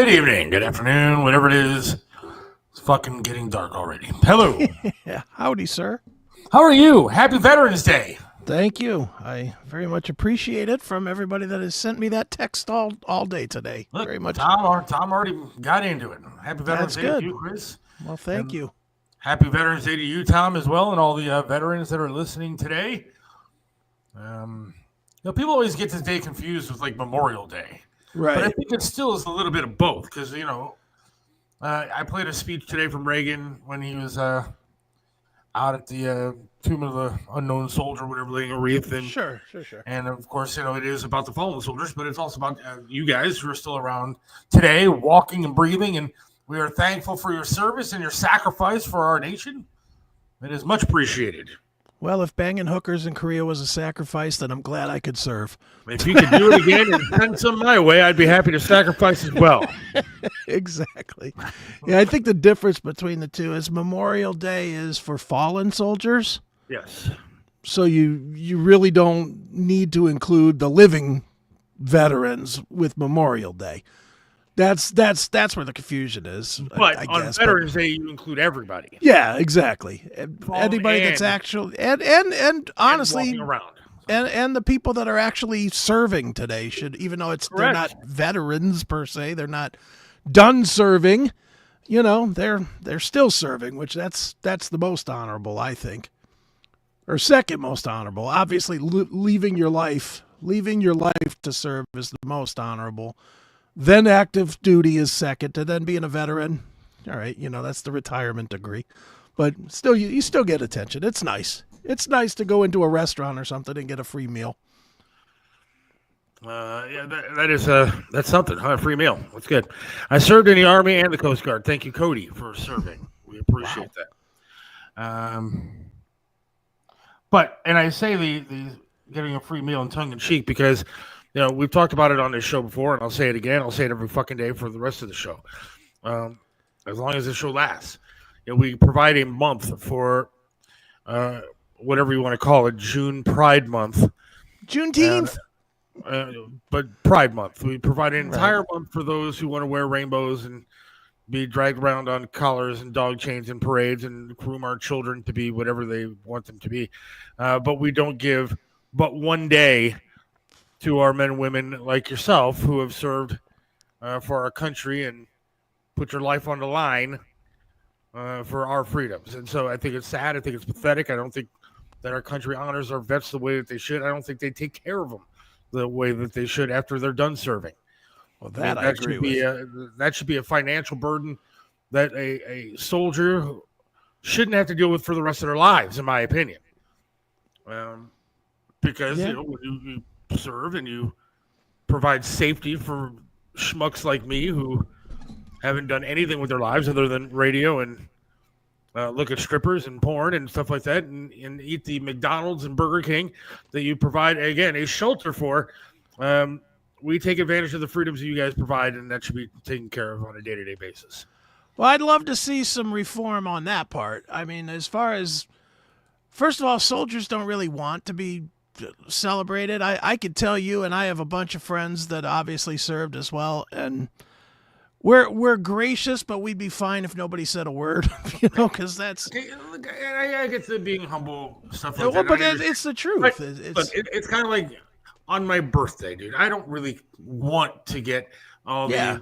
evening, good afternoon, whatever it is. It's fucking getting dark already. Hello. Yeah, howdy, sir. How are you? Happy Veterans Day. Thank you. I very much appreciate it from everybody that has sent me that text all day today. Look, Very much. Tom already got into it. Happy Veterans Day to you, Chris. Well, thank you. Happy Veterans Day to you, Tom, as well, and all the veterans that are listening today. People always get this day confused with like Memorial Day. Right. But I think it still is a little bit of both because, I played a speech today from Reagan when he was out at the Tomb of the Unknown Soldier, whatever, laying a wreath. And, Sure. And, of course, it is about the fallen soldiers, but it's also about you guys who are still around today, walking and breathing. And we are thankful for your service and your sacrifice for our nation. It is much appreciated. Well, if banging hookers in Korea was a sacrifice, then I'm glad I could serve. If you could do it again and send some my way, I'd be happy to sacrifice as well. Exactly. Yeah, I think the difference between the two is Memorial Day is for fallen soldiers. Yes. So you really don't need to include the living veterans with Memorial Day. That's where the confusion is. But I on guess, Veterans Day, you include everybody. Yeah, exactly. Anybody that's actually and honestly, walking around. And the people that are actually serving today should, even though they're not veterans per se, they're not done serving. They're still serving, which that's the most honorable, I think, or second most honorable. Obviously, leaving your life to serve is the most honorable. Then active duty is second, and then being a veteran. All right, that's the retirement degree. But still, you still get attention. It's nice. It's nice to go into a restaurant or something and get a free meal. That's something, huh? A free meal. That's good. I served in the Army and the Coast Guard. Thank you, Cody, for serving. We appreciate that. And I say the getting a free meal in tongue in cheek because we've talked about it on this show before, and I'll say it again. I'll say it every fucking day for the rest of the show. As long as the show lasts. We provide a month for whatever you want to call it, June Pride Month. Juneteenth. But Pride Month. We provide an entire month for those who want to wear rainbows and be dragged around on collars and dog chains and parades and groom our children to be whatever they want them to be. But we don't give but one day to our men and women like yourself who have served for our country and put your life on the line for our freedoms. And so I think it's sad. I think it's pathetic. I don't think that our country honors our vets the way that they should. I don't think they take care of them the way that they should after they're done serving. Well, I agree with. That should be a financial burden that a soldier shouldn't have to deal with for the rest of their lives, in my opinion. Because when you serve and you provide safety for schmucks like me who haven't done anything with their lives other than radio and look at strippers and porn and stuff like that and eat the McDonald's and Burger King that you provide, again, a shelter for. We take advantage of the freedoms that you guys provide, and that should be taken care of on a day-to-day basis. Well, I'd love to see some reform on that part. I mean, as far as, first of all, soldiers don't really want to be celebrated. I could tell you, and I have a bunch of friends that obviously served as well, and we're gracious, but we'd be fine if nobody said a word, because that's. I get to being humble stuff like that. But it's the truth. It's kind of like on my birthday, dude. I don't really want to get all the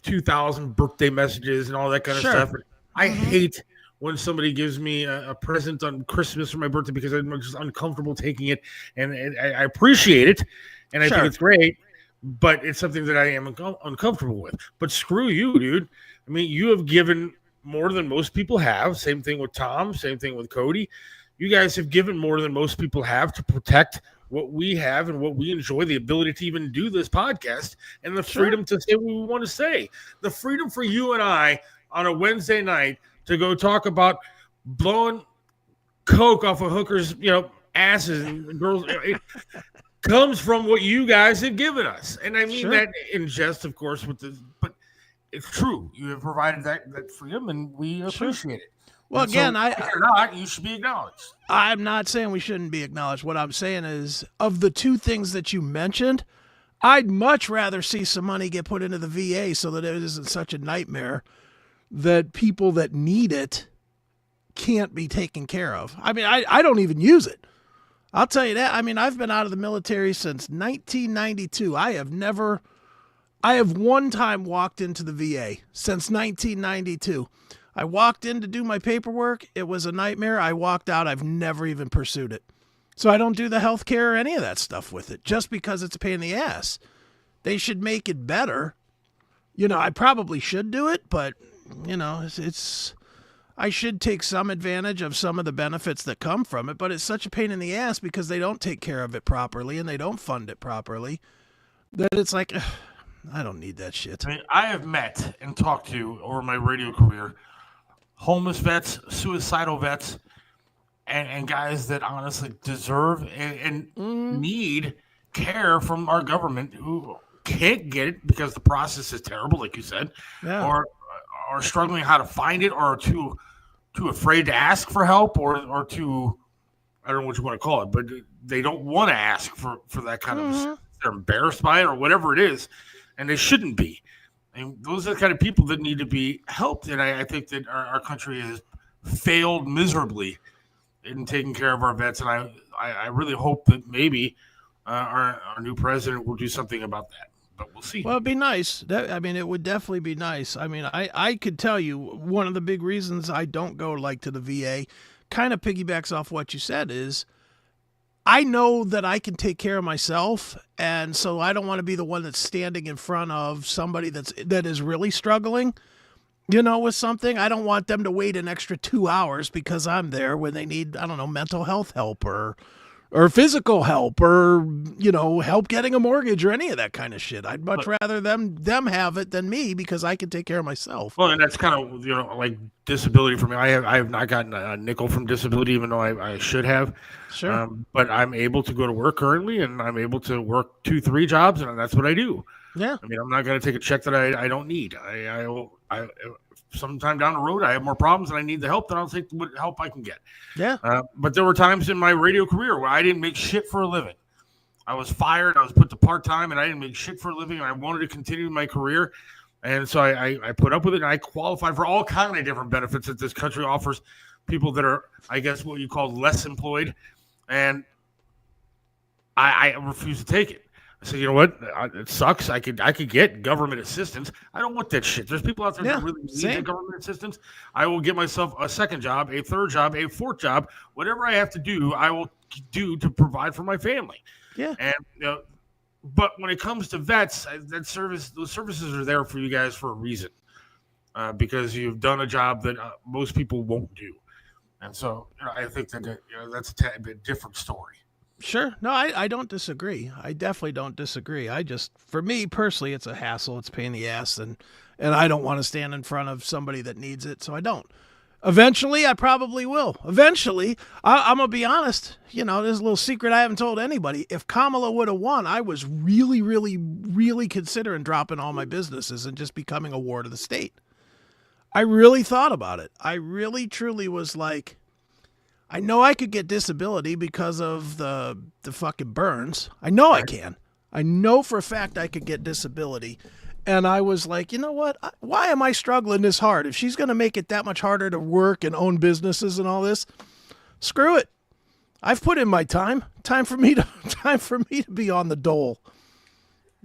2,000 birthday messages and all that kind of stuff. I hate when somebody gives me a present on Christmas or my birthday because I'm just uncomfortable taking it, and I appreciate it, and I think it's great. But it's something that I am uncomfortable with. But screw you, dude. I mean, you have given more than most people have. Same thing with Tom. Same thing with Cody. You guys have given more than most people have to protect what we have and what we enjoy, the ability to even do this podcast and the freedom to say what we want to say. The freedom for you and I on a Wednesday night to go talk about blowing coke off of hookers, asses and girls. Comes from what you guys have given us. And I mean that in jest, of course, but it's true. You have provided that freedom, and we appreciate it. Well, and again, if you're not, you should be acknowledged. I'm not saying we shouldn't be acknowledged. What I'm saying is, of the two things that you mentioned, I'd much rather see some money get put into the VA so that it isn't such a nightmare that people that need it can't be taken care of. I mean, I don't even use it. I'll tell you that. I mean, I've been out of the military since 1992. I have one time walked into the VA since 1992. I walked in to do my paperwork. It was a nightmare. I walked out. I've never even pursued it. So I don't do the health care or any of that stuff with it just because it's a pain in the ass. They should make it better. I probably should do it, but, it's I should take some advantage of some of the benefits that come from it, but it's such a pain in the ass because they don't take care of it properly and they don't fund it properly that it's like, ugh, I don't need that shit. I mean, I have met and talked to, over my radio career, homeless vets, suicidal vets, and guys that honestly deserve and need care from our government who can't get it because the process is terrible, like you said, or are struggling how to find it, or too afraid to ask for help, or too, I don't know what you want to call it, but they don't want to ask for that kind of, they're embarrassed by it or whatever it is, and they shouldn't be. And those are the kind of people that need to be helped. And I think that our country has failed miserably in taking care of our vets. And I really hope that maybe our new president will do something about that. But we'll see. Well, it'd be nice. It would definitely be nice. I mean, I could tell you one of the big reasons I don't go to the VA kind of piggybacks off what you said is I know that I can take care of myself. And so I don't want to be the one that's standing in front of somebody that is really struggling, with something. I don't want them to wait an extra 2 hours because I'm there when they need, I don't know, mental health help or physical help or, help getting a mortgage or any of that kind of shit. I'd much rather them have it than me because I can take care of myself. Well, and that's kind of, like disability for me. I have not gotten a nickel from disability, even though I should have. Sure. But I'm able to go to work currently, and I'm able to work 2-3 jobs, and that's what I do. Yeah. I mean, I'm not going to take a check that I don't need. I sometime down the road, I have more problems and I need the help, then I'll take what help I can get. Yeah. But there were times in my radio career where I didn't make shit for a living. I was fired. I was put to part-time and I didn't make shit for a living. And I wanted to continue my career. And so I put up with it, and I qualified for all kinds of different benefits that this country offers people that are, I guess, what you call less employed. And I refused to take it. I said, you know what? It sucks. I could get government assistance. I don't want that shit. There's people out there that really need the government assistance. I will get myself a second job, a third job, a fourth job. Whatever I have to do, I will do to provide for my family. Yeah. And but when it comes to vets, those services are there for you guys for a reason, because you've done a job that most people won't do. And so I think that that's a tad bit different story. Sure. No, I don't disagree. I definitely don't disagree. For me personally, it's a hassle. It's a pain in the ass. And I don't want to stand in front of somebody that needs it. So I don't. Eventually, I probably will. Eventually, I'm going to be honest. There's a little secret I haven't told anybody. If Kamala would have won, I was really, really, really considering dropping all my businesses and just becoming a ward of the state. I really thought about it. I really, truly was like, I know I could get disability because of the fucking burns. I know I can. I know for a fact I could get disability. And I was like, you know what? Why am I struggling this hard? If she's going to make it that much harder to work and own businesses and all this, screw it. I've put in my time. Time for me to be on the dole.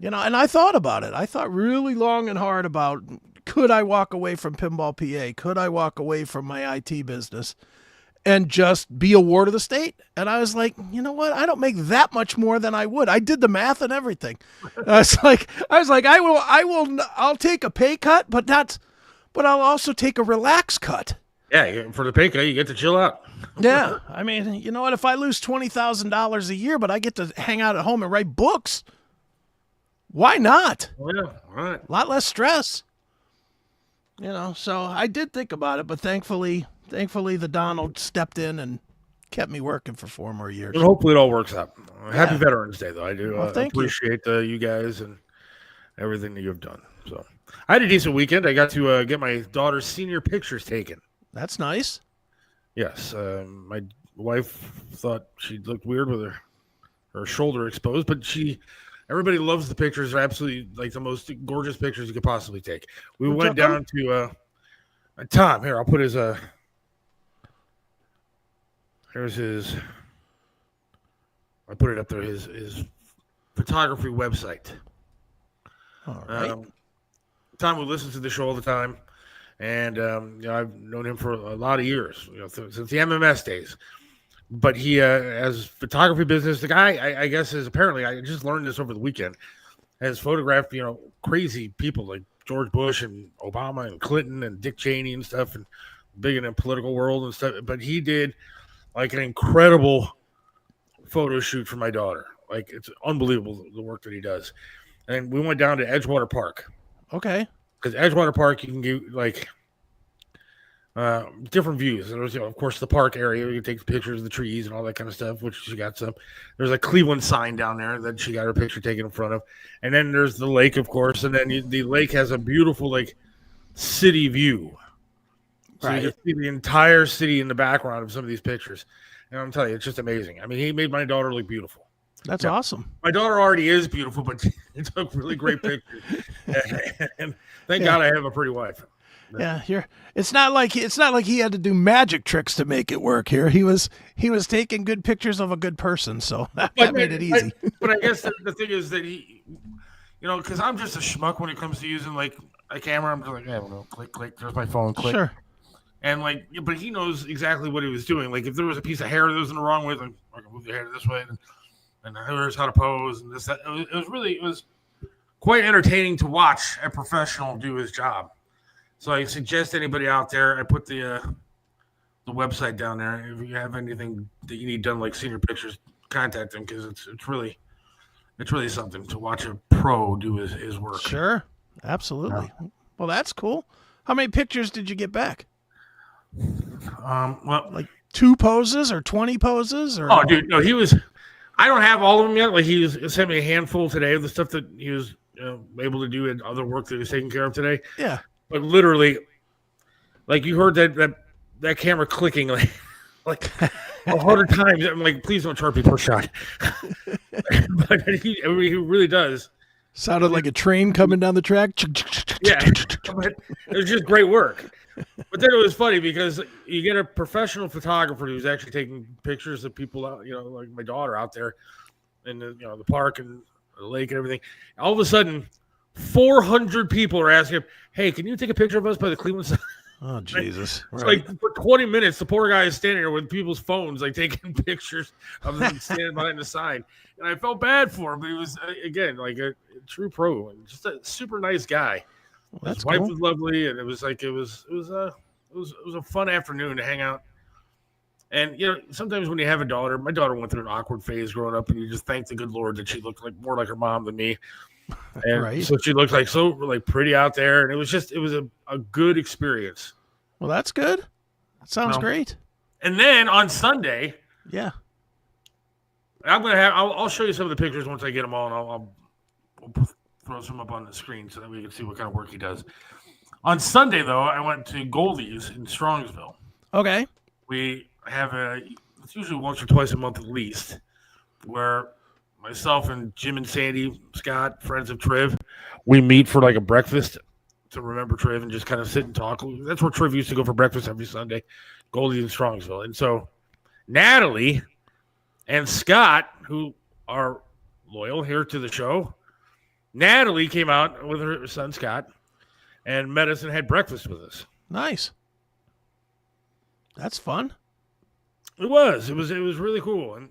And I thought about it. I thought really long and hard about, could I walk away from Pinball PA? Could I walk away from my IT business and just be a ward of the state? And I was like, you know what? I don't make that much more than I would. I did the math and everything. I was like, I'll take a pay cut, but I'll also take a relaxed cut. Yeah, for the pay cut, you get to chill out. Yeah, I mean, you know what? If I lose $20,000 a year, but I get to hang out at home and write books, why not? Yeah, all right. A lot less stress. So I did think about it, but thankfully the Donald stepped in and kept me working for 4 more years. And hopefully it all works out. Happy Veterans Day, though. I do appreciate you guys and everything that you've done. So I had a decent weekend. I got to get my daughter's senior pictures taken. That's nice. Yes. My wife thought she looked weird with her shoulder exposed, but she Everybody loves the pictures. They're absolutely like the most gorgeous pictures you could possibly take. We went down to Tom. Here, I'll put his here's his. I put it up there. His photography website. All right. Tom would listen to the show all the time, and I've known him for a lot of years, since the MMS days. But he has photography business. The guy, I guess, is apparently, I just learned this over the weekend, has photographed crazy people like George Bush and Obama and Clinton and Dick Cheney and stuff, and big in the political world and stuff. But he did like an incredible photo shoot for my daughter. Like, it's unbelievable the work that he does. And we went down to Edgewater Park. Okay. Because Edgewater Park, you can get like different views. And there's, of course, the park area. You can take pictures of the trees and all that kind of stuff, which she got some. There's a Cleveland sign down there that she got her picture taken in front of. And then there's the lake, of course. And then the lake has a beautiful, like, city view. So you can see the entire city in the background of some of these pictures. And I'm telling you, it's just amazing. I mean, he made my daughter look beautiful. That's awesome. My daughter already is beautiful, but he took really great pictures. And thank God I have a pretty wife. Yeah, it's not like he had to do magic tricks to make it work here. He was taking good pictures of a good person, so that made it easy. But I guess the thing is that he, because I'm just a schmuck when it comes to using like a camera. I'm just like, I don't know, click. There's my phone, click. Sure. And but he knows exactly what he was doing. Like if there was a piece of hair that was in the wrong way, like I can move the hair this way, and here's how to pose, and this that. It was quite entertaining to watch a professional do his job. So I suggest anybody out there. I put the website down there. If you have anything that you need done, like senior pictures, contact him because it's really something to watch a pro do his work. Sure, absolutely. Yeah. Well, that's cool. How many pictures did you get back? Well, like 2 poses or 20 poses or? Oh, dude, no, he was. I don't have all of them yet. Like he sent me a handful today of the stuff that he was able to do and other work that he was taking care of today. Yeah, but literally, like you heard that camera clicking like 100 times. I'm like, please don't charge me per shot. But he really does. Sounded like a train coming down the track. Yeah, but it was just great work. But then it was funny because you get a professional photographer who's actually taking pictures of people out, like my daughter out there in the park and the lake and everything. All of a sudden, 400 people are asking him, "Hey, can you take a picture of us by the Cleveland sign?" Oh, Jesus. It's like for 20 minutes, the poor guy is standing there with people's phones, like taking pictures of them standing behind the sign. And I felt bad for him, but he was, again, like a true pro and just a super nice guy. Well, his wife was lovely, and it was a fun afternoon to hang out. And sometimes when you have a daughter, my daughter went through an awkward phase growing up, and you just thank the good Lord that she looked like more like her mom than me. And so she looked like pretty out there, and it was a good experience. Well, that's good. That sounds great. And then on Sunday, yeah, I'll show you some of the pictures once I get them all, and I'll throw some up on the screen so that we can see what kind of work he does. On Sunday, though, I went to Goldie's in Strongsville. Okay. We have it's usually once or twice a month at least, where myself and Jim and Sandy, Scott, friends of Triv, we meet for like a breakfast to remember Triv and just kind of sit and talk. That's where Triv used to go for breakfast every Sunday, Goldie's in Strongsville. And so Natalie and Scott, who are loyal here to the show, Natalie came out with her son, Scott, and met us and had breakfast with us. Nice. That's fun. It was really cool. And,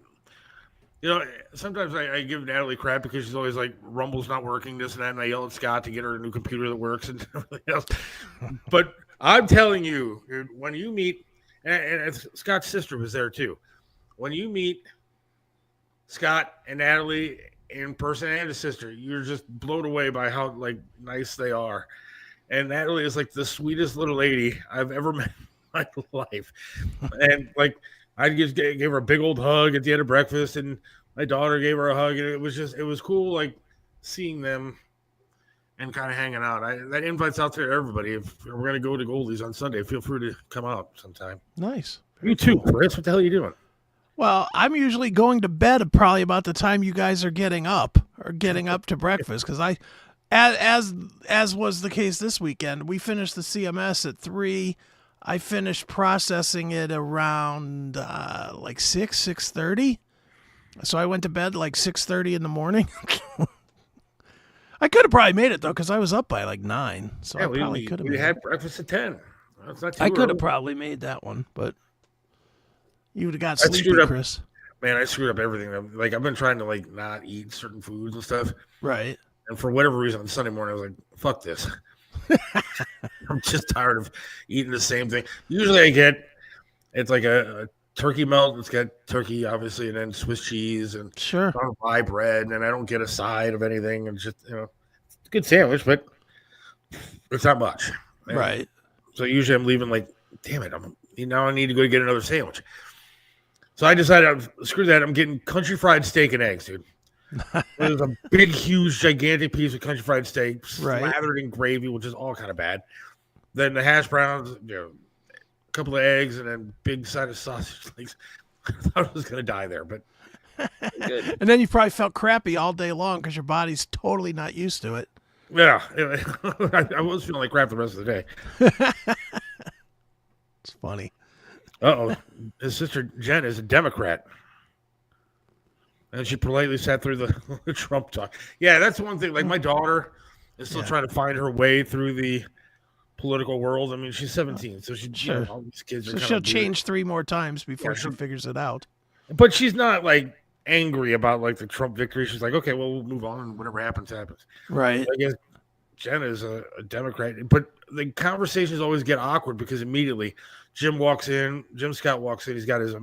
sometimes I give Natalie crap because she's always like, Rumble's not working, this and that, and I yell at Scott to get her a new computer that works and everything else. But I'm telling you, dude, when you meet, and Scott's sister was there too, when you meet Scott and Natalie in person and his sister, you're just blown away by how nice they are. And Natalie is like the sweetest little lady I've ever met in my life. And I just gave her a big old hug at the end of breakfast, and my daughter gave her a hug, and it was cool seeing them and kind of hanging out. That invite's out there to everybody. If we're gonna go to Goldie's on Sunday, feel free to come out sometime. Nice. You too, Chris. What the hell are you doing? Well, I'm usually going to bed probably about the time you guys are getting up, or getting up to breakfast because as was the case this weekend, we finished the CMS at 3. I finished processing it around like 6:30. So I went to bed like 6:30 in the morning. I could have probably made it though because I was up by like 9. So I probably could have. We had breakfast at 10. That's not too I could early. have probably made that one, but you would have got sleepy, Chris. Man, I screwed up everything. Like I've been trying to like not eat certain foods and stuff. Right. And for whatever reason, on Sunday morning, I was like, "Fuck this." I'm just tired of eating the same thing. Usually, it's like a turkey melt. It's got turkey, obviously, and then Swiss cheese and rye bread, and I don't get a side of anything. And just it's a good sandwich, but it's not much. And right. So usually, I'm leaving like, damn it, now I need to go get another sandwich. So I decided, screw that. I'm getting country fried steak and eggs, dude. There's a big, huge, gigantic piece of country fried steak slathered in gravy, which is all kind of bad. Then the hash browns, a couple of eggs, and then big side of sausage links. I thought I was going to die there, but good. And then you probably felt crappy all day long because your body's totally not used to it. Yeah. I was feeling like crap the rest of the day. It's funny. Uh-oh. His sister Jen is a Democrat. And she politely sat through the Trump talk. Yeah, that's one thing. Like, my daughter is still trying to find her way through the political world. I mean, she's 17, so all these kids are she'll change 3 more times before she figures it out. But she's not, like, angry about, like, the Trump victory. She's like, okay, well, we'll move on, and whatever happens, happens. Right. I guess Jen is a Democrat. But the conversations always get awkward because immediately Jim Scott walks in. He's got his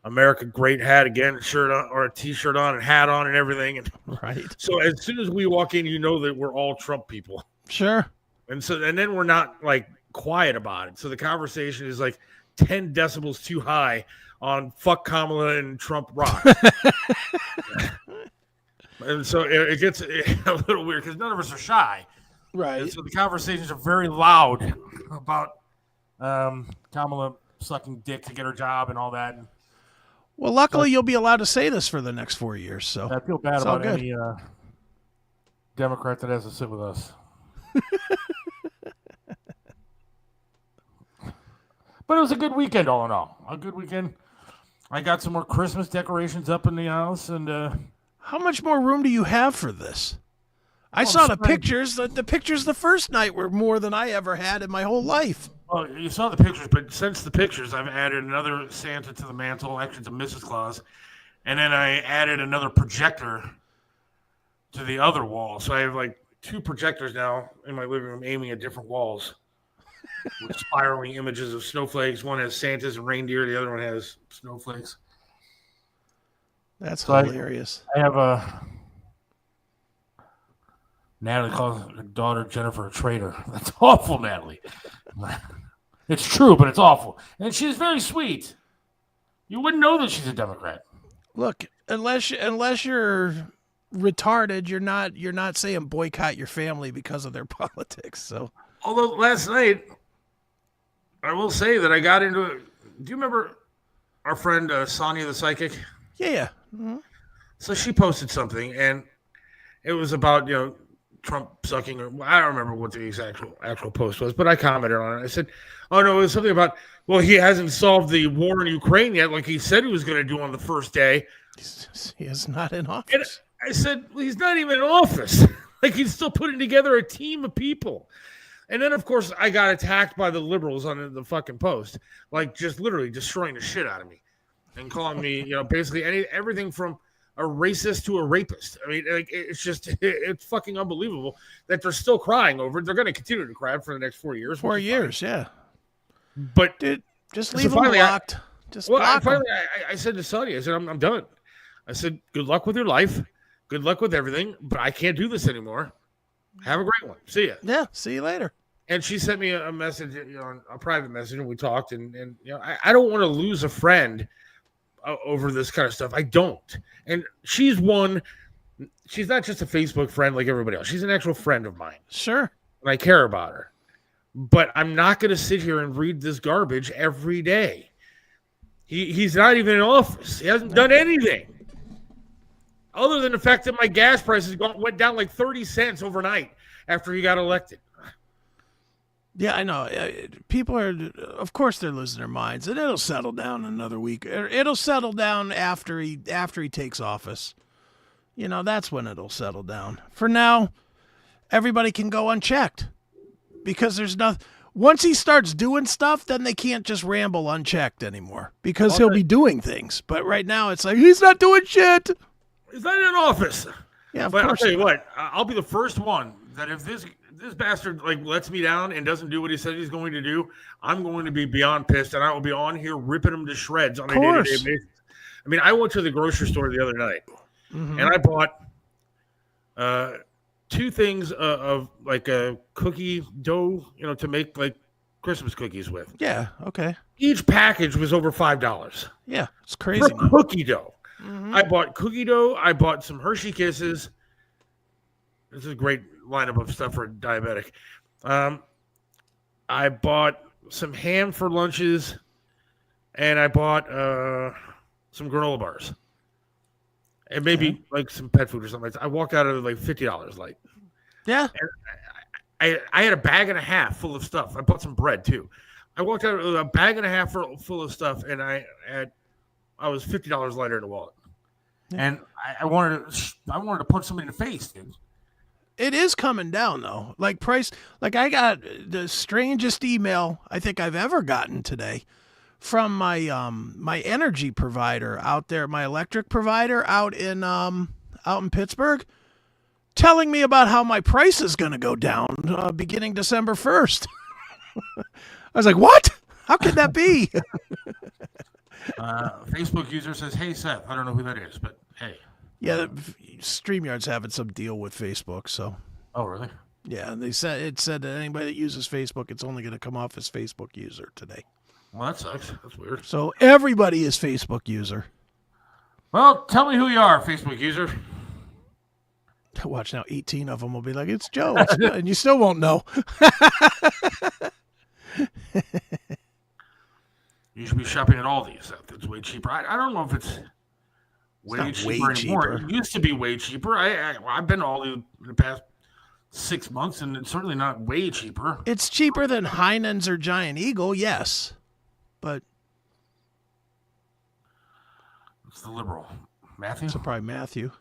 America Great hat again, shirt on, or a T-shirt on and hat on and everything. And right. So as soon as we walk in, you know that we're all Trump people. Sure. And then we're not like quiet about it. So the conversation is like 10 decibels too high on fuck Kamala and Trump rock. And so it gets a little weird because none of us are shy. Right. And so the conversations are very loud about Kamala sucking dick to get her job and all that. Well, luckily you'll be allowed to say this for the next 4 years. So I feel bad about any Democrat that has to sit with us. But it was a good weekend, all in all. A good weekend. I got some more Christmas decorations up in the house, and how much more room do you have for this? I saw the pictures. The pictures the first night were more than I ever had in my whole life. Well, you saw the pictures, but since the pictures, I've added another Santa to the mantle. Actually, it's a Mrs. Claus. And then I added another projector to the other wall. So I have like 2 projectors now in my living room aiming at different walls with spiraling images of snowflakes. One has Santas and reindeer. The other one has snowflakes. That's hilarious. I have Natalie calls her daughter Jennifer a traitor. That's awful, Natalie. It's true, but it's awful. And she's very sweet. You wouldn't know that she's a Democrat. Look, unless you're retarded, you're not saying boycott your family because of their politics. So, although last night, I will say that I got into it. Do you remember our friend Sonia the Psychic? Yeah. Mm-hmm. So she posted something, and it was about Trump sucking, or I don't remember what the actual post was, but I commented on it. I said, "Oh no, it was something about he hasn't solved the war in Ukraine yet, like he said he was going to do on the first day. He is not in office." And I said, well, "He's not even in office. Like he's still putting together a team of people." And then, of course, I got attacked by the liberals on the fucking post, like just literally destroying the shit out of me and calling me, basically everything from a racist to a rapist. I mean, like, it's fucking unbelievable that they're still crying over it. They're going to continue to cry for the next 4 years. 4 years, yeah. But dude, just leave them locked. I said to Sonia, I said, I'm done. I said, good luck with your life. Good luck with everything. But I can't do this anymore. Have a great one. See ya. Yeah, see you later. And she sent me a message, a private message, and we talked. And I don't want to lose a friend over this kind of stuff. I don't. And she's not just a Facebook friend like everybody else. She's an actual friend of mine. Sure. And I care about her. But I'm not going to sit here and read this garbage every day. He's not even in office. He hasn't done anything. Other than the fact that my gas prices went down like 30 cents overnight after he got elected. Yeah, I know. People are, of course, they're losing their minds, and it'll settle down another week. It'll settle down after he takes office. That's when it'll settle down. For now, everybody can go unchecked because there's nothing. Once he starts doing stuff, then they can't just ramble unchecked anymore because he'll be doing things. But right now, it's like he's not doing shit. He's not in office. Yeah, but I'll tell you what, I'll be the first one that if this bastard lets me down and doesn't do what he said he's going to do, I'm going to be beyond pissed, and I will be on here ripping him to shreds on a day-to-day basis. I mean, I went to the grocery store the other night, and I bought 2 things of like a cookie dough, to make like Christmas cookies with. Yeah, okay. Each package was over $5. Yeah, it's crazy. For cookie dough. Mm-hmm. I bought cookie dough. I bought some Hershey Kisses. This is a great lineup of stuff for a diabetic. I bought some ham for lunches, and I bought some granola bars, and maybe like some pet food or something. I walked out of like $50 light. Yeah. And I had a bag and a half full of stuff. I bought some bread too. I walked out with a bag and a half full of stuff, and I was $50 lighter in the wallet. Yeah. And I wanted to punch somebody in the face, dude. It is coming down though. Like price, like I got the strangest email I think I've ever gotten today from my energy provider out there, my electric provider out in Pittsburgh, telling me about how my price is going to go down beginning December 1st. I was like, what? How could that be? Facebook user says, "Hey Seth, I don't know who that is, but hey." Yeah, StreamYard's having some deal with Facebook, so. Oh, really? Yeah, it said that anybody that uses Facebook, it's only going to come off as Facebook user today. Well, that sucks. That's weird. So everybody is Facebook user. Well, tell me who you are, Facebook user. Watch now, 18 of them will be like, "It's Joe," and you still won't know. You should be shopping at Aldi's. It's way cheaper. I don't know if it's way cheaper. It used to be way cheaper. I've been to Aldi in the past 6 months, and it's certainly not way cheaper. It's cheaper than Heinen's or Giant Eagle, yes, but it's the liberal Matthew. So probably Matthew.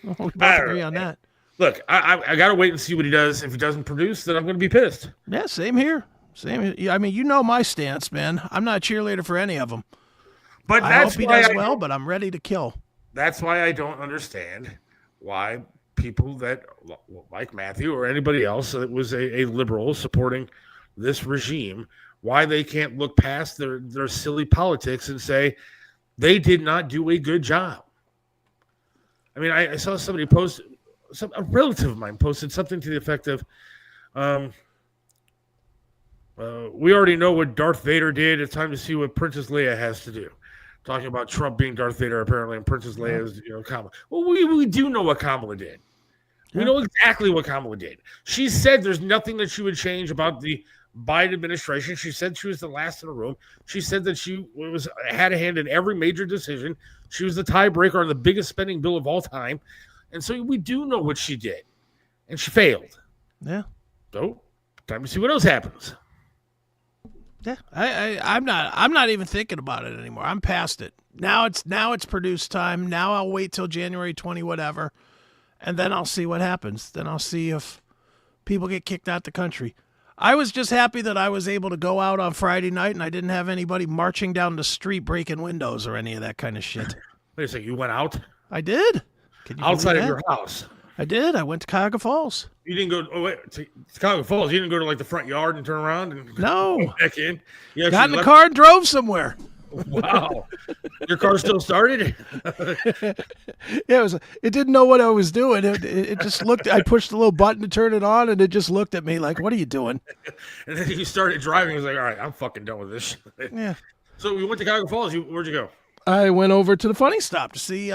We both agree on that. Look, I got to wait and see what he does. If he doesn't produce, then I'm going to be pissed. Yeah, same here. I mean, my stance, man. I'm not a cheerleader for any of them. But I hope he does well, but I'm ready to kill. That's why I don't understand why people that, like Matthew or anybody else that was a liberal supporting this regime, why they can't look past their silly politics and say they did not do a good job. I mean, I saw somebody post, a relative of mine posted something to the effect of, we already know what Darth Vader did. It's time to see what Princess Leia has to do. Talking about Trump being Darth Vader, apparently, and Princess Leia is, Kamala. Well, we do know what Kamala did. We know exactly what Kamala did. She said there's nothing that she would change about the Biden administration. She said she was the last in the room. She said that she had a hand in every major decision. She was the tiebreaker on the biggest spending bill of all time. And so we do know what she did. And she failed. Yeah. So, time to see what else happens. Yeah, I'm not even thinking about it anymore. I'm past it. Now it's produce time. Now I'll wait till January 20 whatever, and then I'll see what happens. Then I'll see if people get kicked out the country. I was just happy that I was able to go out on Friday night and I didn't have anybody marching down the street breaking windows or any of that kind of shit. Wait a second, you went out? I did. Outside of your house? I did. I went to Cuyahoga Falls. You didn't go to Cuyahoga Falls. You didn't go to like the front yard and turn around and go back in. Got in the car and drove somewhere. Wow, your car still started? Yeah, it didn't know what I was doing. It just looked. I pushed the little button to turn it on, and it just looked at me like, "What are you doing?" And then you started driving. It was like, "All right, I'm fucking done with this." Yeah. So we went to Cuyahoga Falls. Where'd you go? I went over to the Funny Stop to see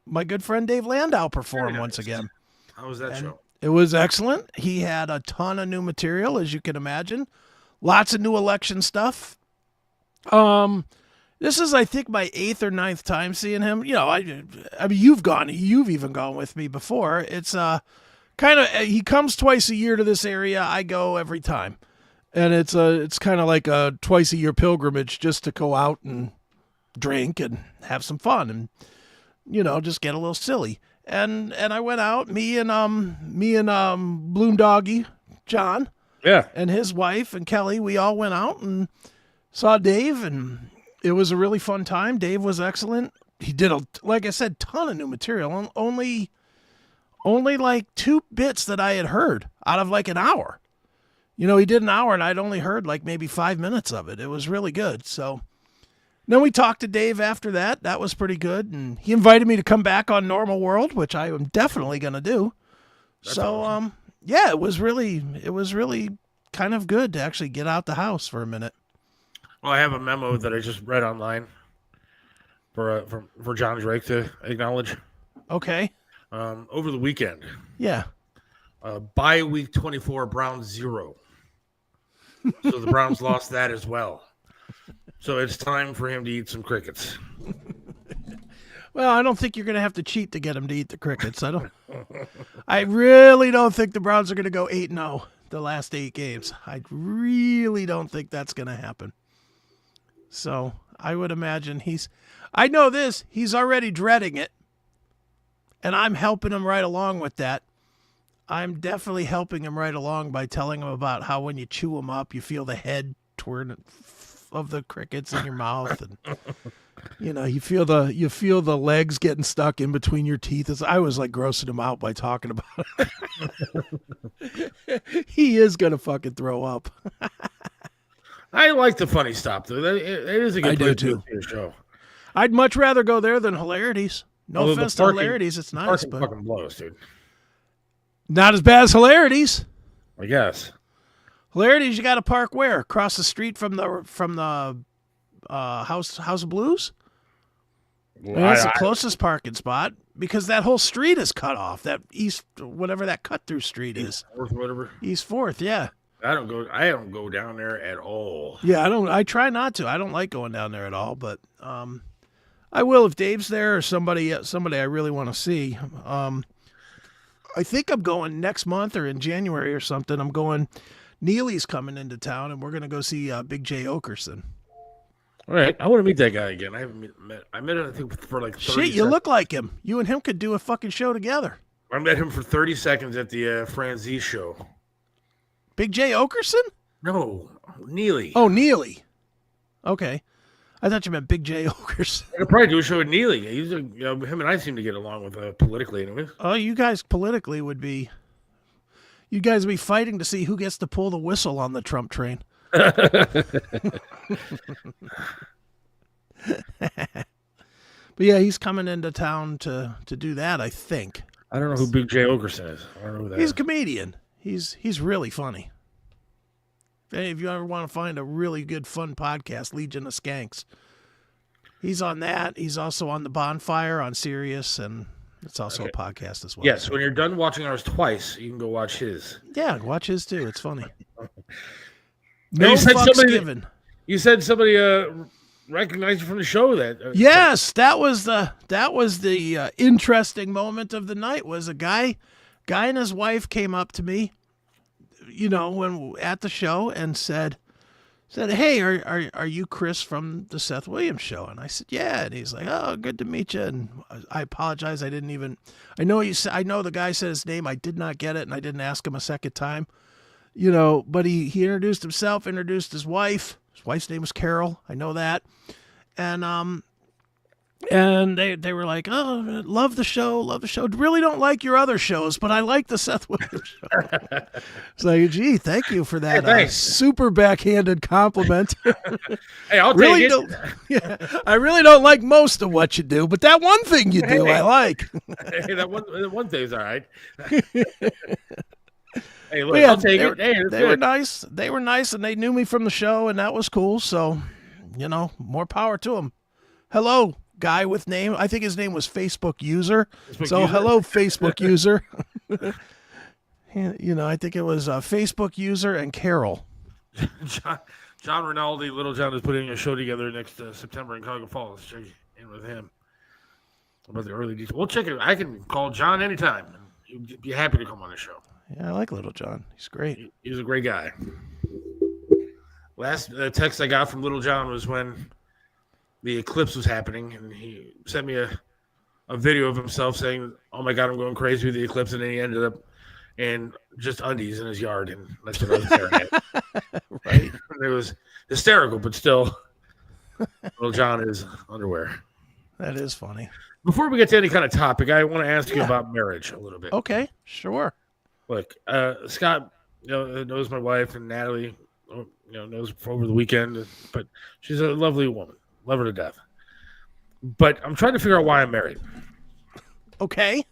my good friend Dave Landau perform once again. How was that show? It was excellent. He had a ton of new material, as you can imagine. Lots of new election stuff. This is, I think, my 8th or 9th time seeing him. You know, I mean, you've even gone with me before. It's kind of, he comes twice a year to this area. I go every time, and it's kind of like a twice a year pilgrimage just to go out and drink and have some fun and, you know, just get a little silly. And I went out, me and Bloom Doggy John, and his wife and Kelly. We all went out and saw Dave, and it was a really fun time. Dave was excellent. He did, like I said, ton of new material. Only like 2 bits that I had heard out of like an hour. You know, he did an hour, and I'd only heard like maybe 5 minutes of it. It was really good. So then we talked to Dave after that. That was pretty good. And he invited me to come back on Normal World, which I am definitely going to do. That's awesome. Yeah, it was really kind of good to actually get out the house for a minute. Well, I have a memo that I just read online for John Drake to acknowledge. Okay. Over the weekend. Yeah. By week 24, Browns 0. So the Browns lost that as well. So it's time for him to eat some crickets. Well, I don't think you're going to have to cheat to get him to eat the crickets. I really don't think the Browns are going to go 8-0 the last 8 games. I really don't think that's going to happen. So I would imagine he's already dreading it. And I'm helping him right along with that. I'm definitely helping him right along by telling him about how when you chew them up, you feel the head turn of the crickets in your mouth, and you know, you feel the legs getting stuck in between your teeth. I was like grossing him out by talking about it. He is gonna fucking throw up. I like the funny stop though. It is a good place to see a show. I'd much rather go there than Hilarities. No offense to Hilarities, it's nice, but fucking blows, dude. Not as bad as Hilarities, I guess. Hilarities, you got to park where? Across the street from the House of Blues? Well, that's the closest parking spot because that whole street is cut off. That east, whatever that cut through street is. East 4th, whatever. East 4th, yeah. I don't go down there at all. Yeah, I try not to. I don't like going down there at all, but I will if Dave's there or somebody I really want to see. I think I'm going next month or in January or something. I'm going. Neely's coming into town, and we're going to go see Big J. Okerson. All right. I want to meet that guy again. I haven't met him, I think, for like 30 seconds. Shit, you look like him. You and him could do a fucking show together. I met him for 30 seconds at the Franzese show. Big J. Okerson? No, Neely. Oh, Neely. Okay. I thought you meant Big J. Okerson. I could probably do a show with Neely. Him and I seem to get along with politically anyways. Oh, you guys politically would be... You guys would be fighting to see who gets to pull the whistle on the Trump train. But yeah, he's coming into town to do that, I think. I don't know who Big J. Okerson is. I don't know who that is. He's a comedian. He's really funny. If you ever want to find a really good, fun podcast, Legion of Skanks. He's on that. He's also on The Bonfire on Sirius, and it's also a podcast as well. Yes, when you're done watching ours twice, you can go watch his. Yeah, watch his too. It's funny. No fucks given. You said somebody recognized you from the show. Yes, that was the interesting moment of the night. Was a guy and his wife came up to me, you know, when at the show and said, "Hey, are you Chris from the Seth Williams show?" And I said, "Yeah." And he's like, "Oh, good to meet you." And I apologize. I know the guy said his name. I did not get it, and I didn't ask him a second time. You know, but he introduced himself, introduced his wife. His wife's name was Carol. I know that. And they were like, "Oh, love the show. Really don't like your other shows, but I like the Seth Williams show." It's like, gee, thank you for that super backhanded compliment. Hey, I'll take it. Yeah, I really don't like most of what you do, but that one thing you do, I like. Hey, that one thing's all right. Hey, look, I'll take it. Hey, they were nice. They were nice, and they knew me from the show, and that was cool. So, you know, more power to them. Hello, guy with name. I think his name was Facebook User. Hello, Facebook User. You know, I think it was Facebook User and Carol. John Rinaldi, Little John, is putting a show together next September in Cuyahoga Falls. Check in with him about the early details. We'll check it. I can call John anytime. He'd be happy to come on the show. Yeah, I like Little John. He's great. He's a great guy. Last text I got from Little John was when the eclipse was happening, and he sent me a video of himself saying, "Oh my God, I'm going crazy with the eclipse," and then he ended up in just undies in his yard, and that's what I was staring at. Right? It was hysterical, but still, Little John is underwear. That is funny. Before we get to any kind of topic, I want to ask you about marriage a little bit. Okay, sure. Look, Scott, knows my wife, and Natalie, knows over the weekend, but she's a lovely woman. Love her to death. But I'm trying to figure out why I'm married. Okay.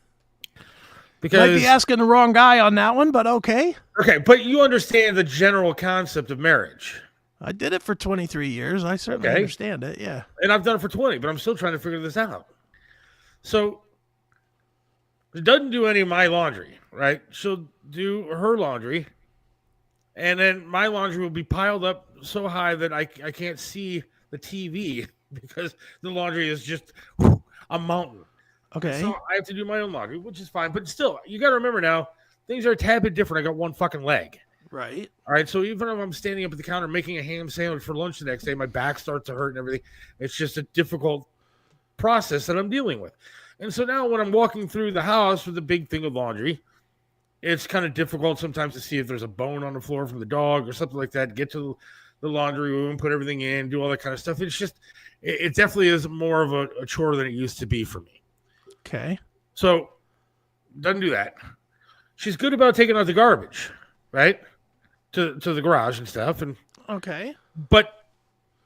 Because might be asking the wrong guy on that one, but okay. Okay, but you understand the general concept of marriage. I did it for 23 years. I certainly understand it, yeah. And I've done it for 20, but I'm still trying to figure this out. So, she doesn't do any of my laundry, right? She'll do her laundry, and then my laundry will be piled up so high that I can't see the TV because the laundry is just a mountain. Okay. So I have to do my own laundry, which is fine. But still, you got to remember now, things are a tad bit different. I got one fucking leg. Right. All right. So even if I'm standing up at the counter making a ham sandwich for lunch the next day, my back starts to hurt and everything. It's just a difficult process that I'm dealing with. And so now when I'm walking through the house with a big thing of laundry, it's kind of difficult sometimes to see if there's a bone on the floor from the dog or something like that. Get to the laundry room, put everything in, do all that kind of stuff. It's just, it definitely is more of a chore than it used to be for me. Okay. So, doesn't do that. She's good about taking out the garbage, right? To the garage and stuff. And okay. But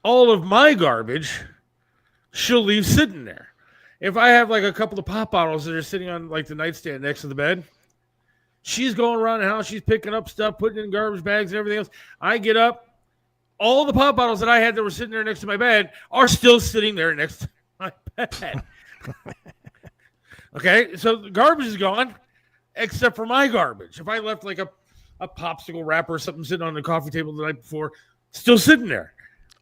all of my garbage, she'll leave sitting there. If I have like a couple of pop bottles that are sitting on like the nightstand next to the bed, she's going around the house, she's picking up stuff, putting it in garbage bags and everything else. I get up, all the pop bottles that I had that were sitting there next to my bed are still sitting there next to my bed. Okay, so the garbage is gone, except for my garbage. If I left like a popsicle wrapper or something sitting on the coffee table the night before, still sitting there.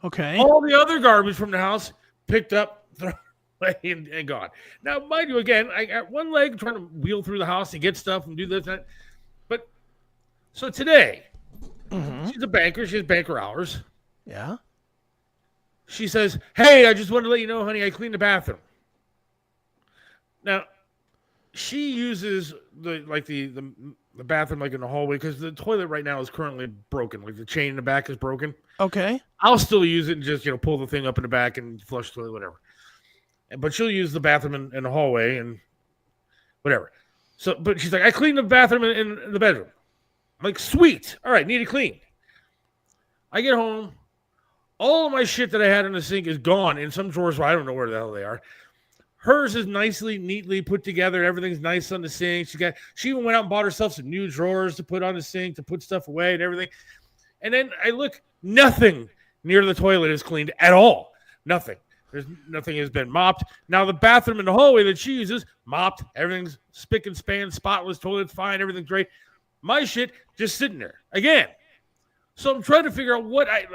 Okay. All the other garbage from the house picked up, thrown away, and gone. Now, mind you, again, I got one leg trying to wheel through the house to get stuff and do this and that. But so today, she's a banker. She has banker hours. Yeah. She says, "Hey, I just wanted to let you know, honey, I cleaned the bathroom." Now, she uses the bathroom like in the hallway because the toilet right now is currently broken. Like the chain in the back is broken. Okay. I'll still use it and just pull the thing up in the back and flush the toilet, whatever. But she'll use the bathroom in the hallway and whatever. So, but she's like, "I cleaned the bathroom in the bedroom." I'm like, "Sweet, all right, need it cleaned." I get home, all of my shit that I had in the sink is gone in some drawers where I don't know where the hell they are. Hers is nicely, neatly put together. Everything's nice on the sink. She even went out and bought herself some new drawers to put on the sink to put stuff away and everything. And then I look, nothing near the toilet is cleaned at all. Nothing. Nothing has been mopped. Now the bathroom in the hallway that she uses, mopped. Everything's spick and span, spotless, toilet's fine, everything's great. My shit just sitting there again. So I'm trying to figure out what I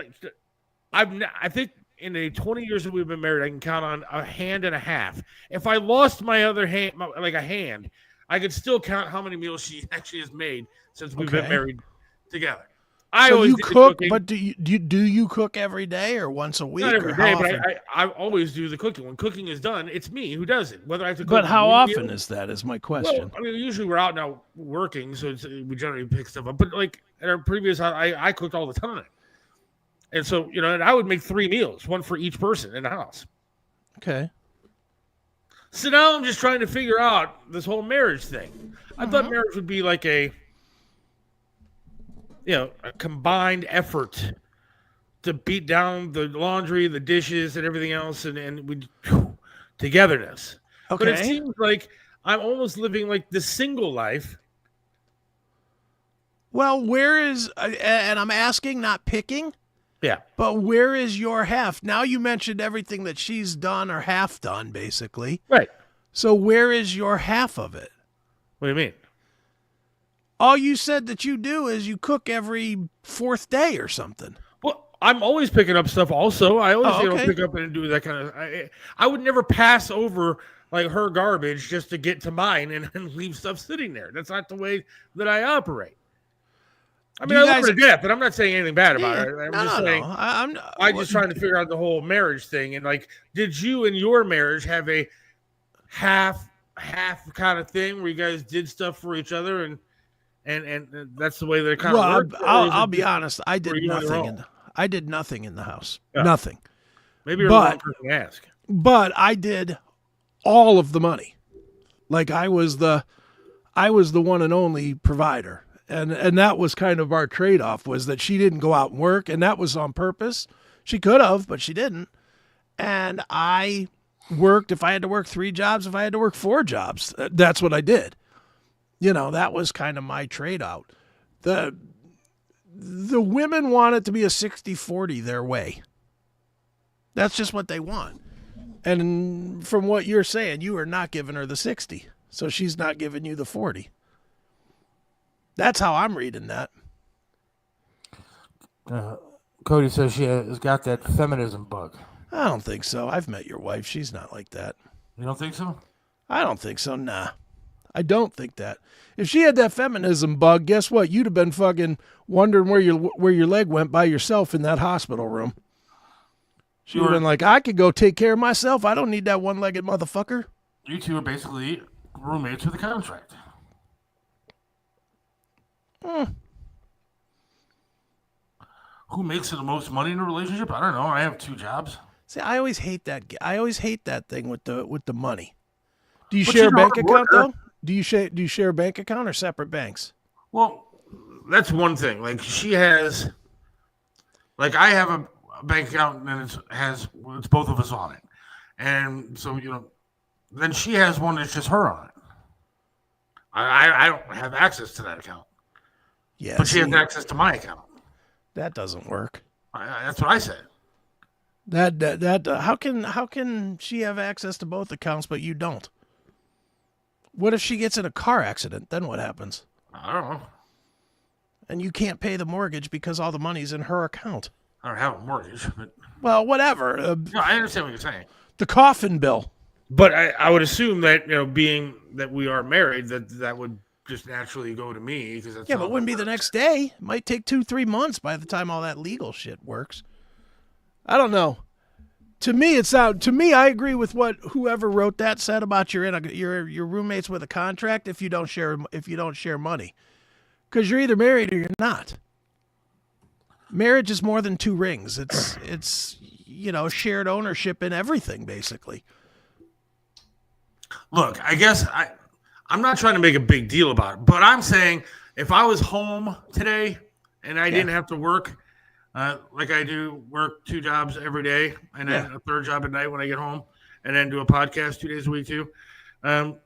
think in the 20 years that we've been married, I can count on a hand and a half. If I lost my other hand, like a hand, I could still count how many meals she actually has made since we've been married together. I so always you cook, cooking. but do you cook every day or once a week? Not every or day, how but often? I always do the cooking. When cooking is done, it's me who does it. Whether I have to cook. But how one often meal, is that? Is my question. Well, I mean, usually we're out now working, so we generally pick stuff up. But like at our previous, I cooked all the time. And so, and I would make 3 meals, one for each person in the house. Okay. So now I'm just trying to figure out this whole marriage thing. I thought marriage would be like a combined effort to beat down the laundry, the dishes, and everything else, and we togetherness. Okay. But it seems like I'm almost living like the single life. Well, where is, and I'm asking, not picking. Yeah. But where is your half? Now you mentioned everything that she's done or half done, basically. Right. So where is your half of it? What do you mean? all you said that you do is you cook every fourth day or something. Well, I'm always picking up stuff. Also, I always pick up and do that kind of. I would never pass over like her garbage just to get to mine and leave stuff sitting there. That's not the way that I operate. I mean, I love her to death, but I'm not saying anything bad about it. I'm just saying. I'm just trying to figure out the whole marriage thing. And like, did you and your marriage have a half kind of thing where you guys did stuff for each other and that's the way that it kind of worked? I'll be honest. I did nothing. I did nothing in the house. Yeah. Nothing. Maybe you're the wrong person to ask. But I did all of the money. Like I was the one and only provider. And that was kind of our trade-off, was that she didn't go out and work, and that was on purpose. She could have, but she didn't. And I worked. If I had to work 3 jobs, if I had to work 4 jobs, that's what I did. You know, that was kind of my trade-out. The women want it to be a 60-40 their way. That's just what they want. And from what you're saying, you are not giving her the 60, so she's not giving you the 40. That's how I'm reading that. Cody says she has got that feminism bug. I don't think so. I've met your wife. She's not like that. You don't think so? I don't think so. Nah. I don't think that. If she had that feminism bug, guess what? You'd have been fucking wondering where your leg went by yourself in that hospital room. She would have been like, I could go take care of myself. I don't need that one-legged motherfucker. You two are basically roommates with a contract. Who makes the most money in a relationship? I don't know. I have 2 jobs. See, I always hate that. I always hate that thing with the money. Do you share a bank account though? Do you share a bank account or separate banks? Well, that's one thing. Like she has, like I have a bank account and it's both of us on it, and so then she has one that's just her on it. I don't have access to that account. Yeah, but she has access to my account. That doesn't work. That's what I said. How can she have access to both accounts but you don't? What if she gets in a car accident? Then what happens? I don't know. And you can't pay the mortgage because all the money's in her account. I don't have a mortgage, but whatever. No, I understand what you're saying. The coffin bill. But I would assume that being that we are married, that would just naturally go to me because that's but it wouldn't be the next day. It might take 2-3 months by the time all that legal shit works. I don't know. To me, I agree with what whoever wrote that said about your roommates with a contract if you don't share money, because you're either married or you're not. Marriage is more than 2 rings. It's shared ownership in everything basically. Look, I guess I'm not trying to make a big deal about it, but I'm saying if I was home today and I didn't have to work, like I do, work 2 jobs every day and then a 3rd job at night when I get home and then do a podcast 2 days a week too.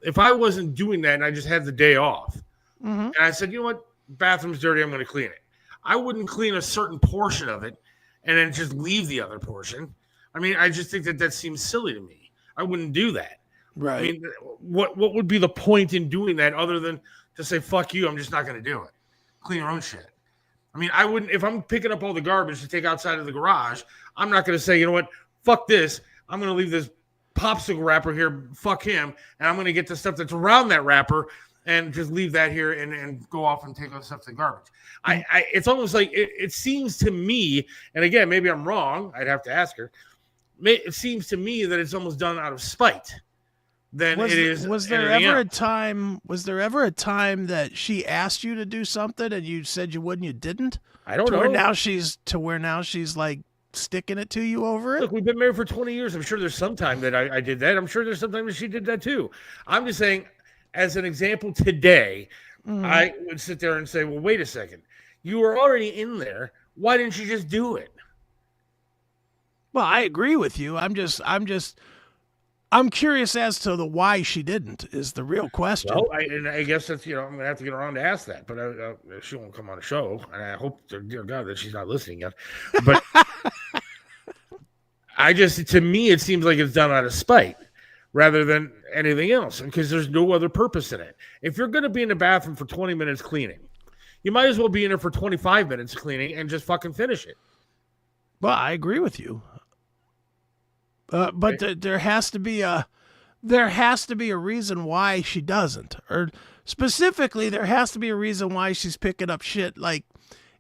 If I wasn't doing that and I just had the day off and I said, you know what, bathroom's dirty, I'm going to clean it. I wouldn't clean a certain portion of it and then just leave the other portion. I mean, I just think that seems silly to me. I wouldn't do that. Right. I mean, what would be the point in doing that other than to say, fuck you, I'm just not going to do it. Clean your own shit. I mean, I wouldn't, if I'm picking up all the garbage to take outside of the garage, I'm not going to say, you know what, fuck this. I'm going to leave this popsicle wrapper here, fuck him, and I'm going to get the stuff that's around that wrapper and just leave that here and go off and take all the stuff to the garbage. It's almost like, it seems to me, and again, maybe I'm wrong, I'd have to ask her, it seems to me that it's almost done out of spite. Was there ever a time that she asked you to do something and you said you would and you didn't? I don't know. Where now she's like sticking it to you over it? Look, we've been married for 20 years. I'm sure there's some time that I did that. I'm sure there's some time that she did that too. I'm just saying, as an example today, I would sit there and say, well, wait a second. You were already in there. Why didn't you just do it? Well, I agree with you. I'm curious as to the why she didn't is the real question. Well, I guess that's, I'm going to have to get around to ask that, but she won't come on the show. And I hope, dear God, that she's not listening yet. But to me, it seems like it's done out of spite. rather than anything else, because there's no other purpose in it. If you're going to be in the bathroom for 20 minutes cleaning, you might as well be in there for 25 minutes cleaning and just fucking finish it. Well, I agree with you. But there has to be a reason why she doesn't, or specifically, there has to be a reason why she's picking up shit. Like,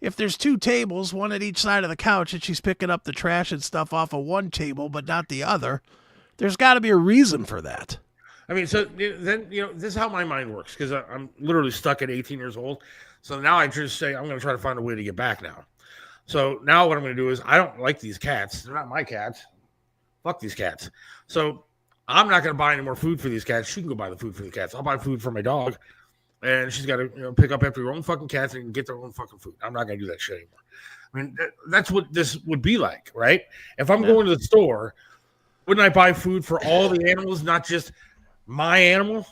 if there's 2 tables, one at each side of the couch, and she's picking up the trash and stuff off of one table but not the other, there's got to be a reason for that. I mean, so then, this is how my mind works, because I'm literally stuck at 18 years old. So now I just say, I'm going to try to find a way to get back now. So now what I'm going to do is, I don't like these cats. They're not my cats. Fuck these cats. So I'm not going to buy any more food for these cats. She can go buy the food for the cats. I'll buy food for my dog. And she's got to pick up after her own fucking cats and get their own fucking food. I'm not going to do that shit anymore. I mean, that's what this would be like, right? If I'm going to the store, wouldn't I buy food for all the animals, not just my animal?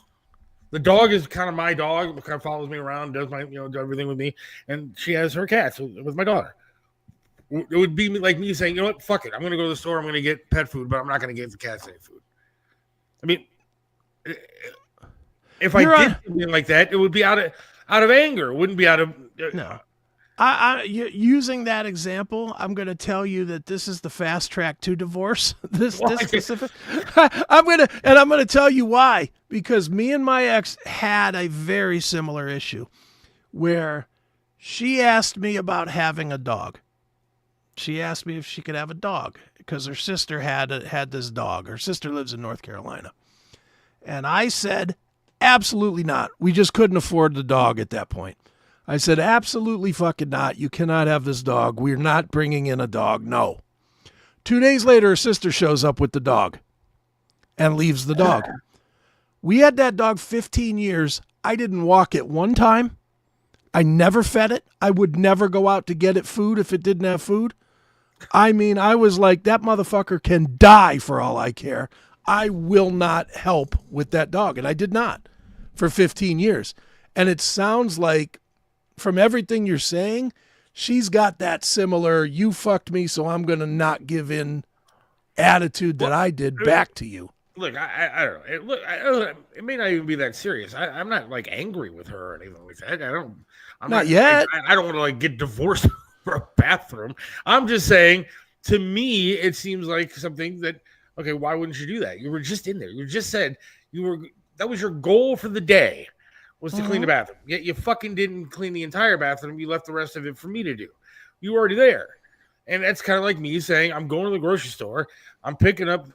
The dog is kind of my dog. It kind of follows me around, does my, does everything with me. And she has her cats with my daughter. It would be like me saying, what, fuck it. I'm going to go to the store. I'm going to get pet food, but I'm not going to give the cats any food. I mean, if I did something like that, it would be out of anger. It wouldn't be out of no. Using that example, I'm going to tell you that this is the fast track to divorce. This specific. I'm going to tell you why. Because me and my ex had a very similar issue, where she asked me about having a dog. She asked me if she could have a dog because her sister had this dog. Her sister lives in North Carolina, and I said, absolutely not. We just couldn't afford the dog at that point. I said, absolutely fucking not. You cannot have this dog. We're not bringing in a dog. No. 2 days later, her sister shows up with the dog and leaves the dog. We had that dog 15 years. I didn't walk it one time. I never fed it. I would never go out to get it food if it didn't have food. I mean, I was like, that motherfucker can die for all I care. I will not help with that dog. And I did not for 15 years. And it sounds like, from everything you're saying, she's got that similar, you fucked me, so I'm going to not give in attitude that I did back to you. Look, I don't know. It may not even be that serious. I'm not like angry with her or anything like that. I'm not yet. I don't want to like get divorced for a bathroom. I'm just saying, to me, it seems like something that, okay, why wouldn't you do that? You were just in there. You just said that was your goal for the day, was to clean the bathroom. Yet you fucking didn't clean the entire bathroom. You left the rest of it for me to do. You were already there. And that's kind of like me saying, I'm going to the grocery store. I'm picking up,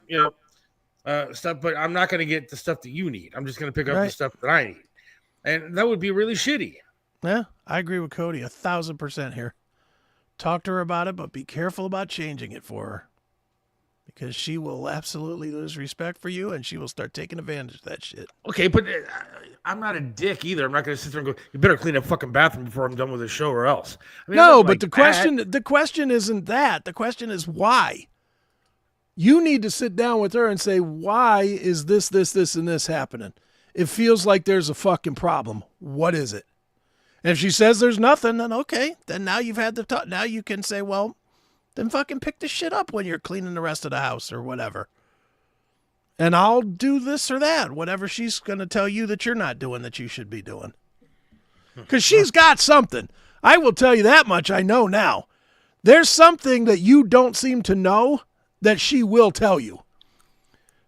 stuff, but I'm not going to get the stuff that you need. I'm just going to pick up the stuff that I need. And that would be really shitty. Yeah, I agree with Cody 1,000% here. Talk to her about it, but be careful about changing it for her. Because she will absolutely lose respect for you, and she will start taking advantage of that shit. Okay, but I'm not a dick either. I'm not going to sit there and go, you better clean that fucking bathroom before I'm done with the show or else. I mean, no, but like the question isn't that. The question is why. You need to sit down with her and say, why is this, and this happening? It feels like there's a fucking problem. What is it? And if she says there's nothing, then okay. Then now you've had the talk. Now you can say, well, then fucking pick the shit up when you're cleaning the rest of the house or whatever. And I'll do this or that, whatever she's going to tell you that you're not doing that you should be doing. Because she's got something. I will tell you that much I know now. There's something that you don't seem to know that she will tell you.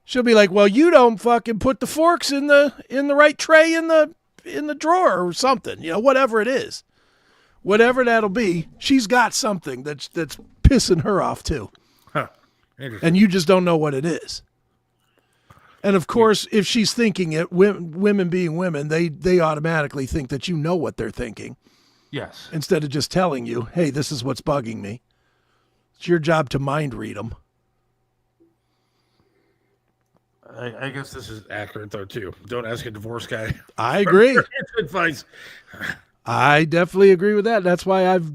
She'll be like, well, you don't fucking put the forks in the right tray in the drawer or something, whatever it is. Whatever that'll be, she's got something that's pissing her off too. Huh. And you just don't know what it is. And of course, if she's thinking it, women being women, they automatically think that you know what they're thinking. Yes. Instead of just telling you, hey, this is what's bugging me. It's your job to mind read them. I guess this is accurate, though, too. Don't ask a divorce guy. I agree. Advice. I definitely agree with that. That's why I've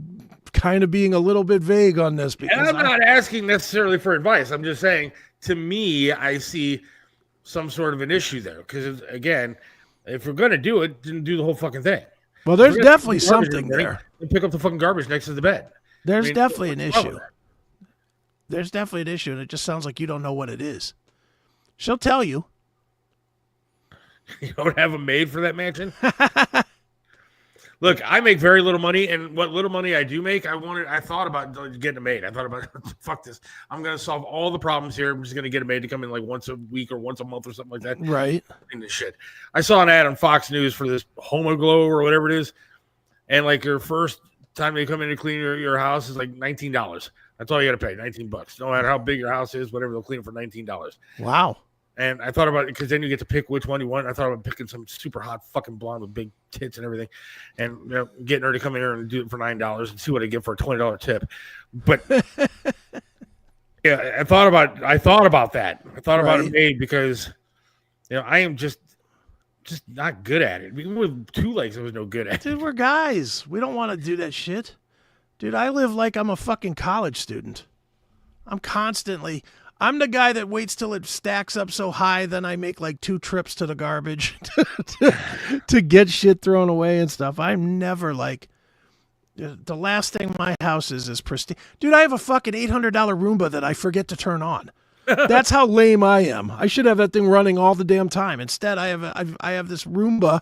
kind of being a little bit vague on this. Because and I'm not asking necessarily for advice. I'm just saying, to me, I see some sort of an issue there. Because, again, if we're going to do it, then do the whole fucking thing. Well, there's definitely something there. And pick up the fucking garbage next to the bed. There's definitely an issue. There's definitely an issue, and it just sounds like you don't know what it is. She'll tell you. You don't have a maid for that mansion? Look, I make very little money, and what little money I do make, I thought about getting a maid. I thought about, fuck this. I'm going to solve all the problems here. I'm just going to get a maid to come in like once a week or once a month or something like that. Right. This shit. I saw an ad on Fox News for this Homoglow or whatever it is, and like your first time they come in to clean your house is like $19. That's all you got to pay, $19. No matter how big your house is, whatever, they'll clean it for $19. Wow. And I thought about it because then you get to pick which one you want. I thought about picking some super hot fucking blonde with big tits and everything, and getting her to come in here and do it for $9 and see what I get for a $20 tip. But yeah, I thought about that. I thought about it made because I am just not good at it. Even with 2 legs, I was no good at it. Dude, we're guys. We don't want to do that shit. Dude, I live like I'm a fucking college student. I'm the guy that waits till it stacks up so high, then I make like 2 trips to the garbage to get shit thrown away and stuff. I'm never like, the last thing my house is pristine. Dude, I have a fucking $800 Roomba that I forget to turn on. That's how lame I am. I should have that thing running all the damn time. Instead, I have this Roomba.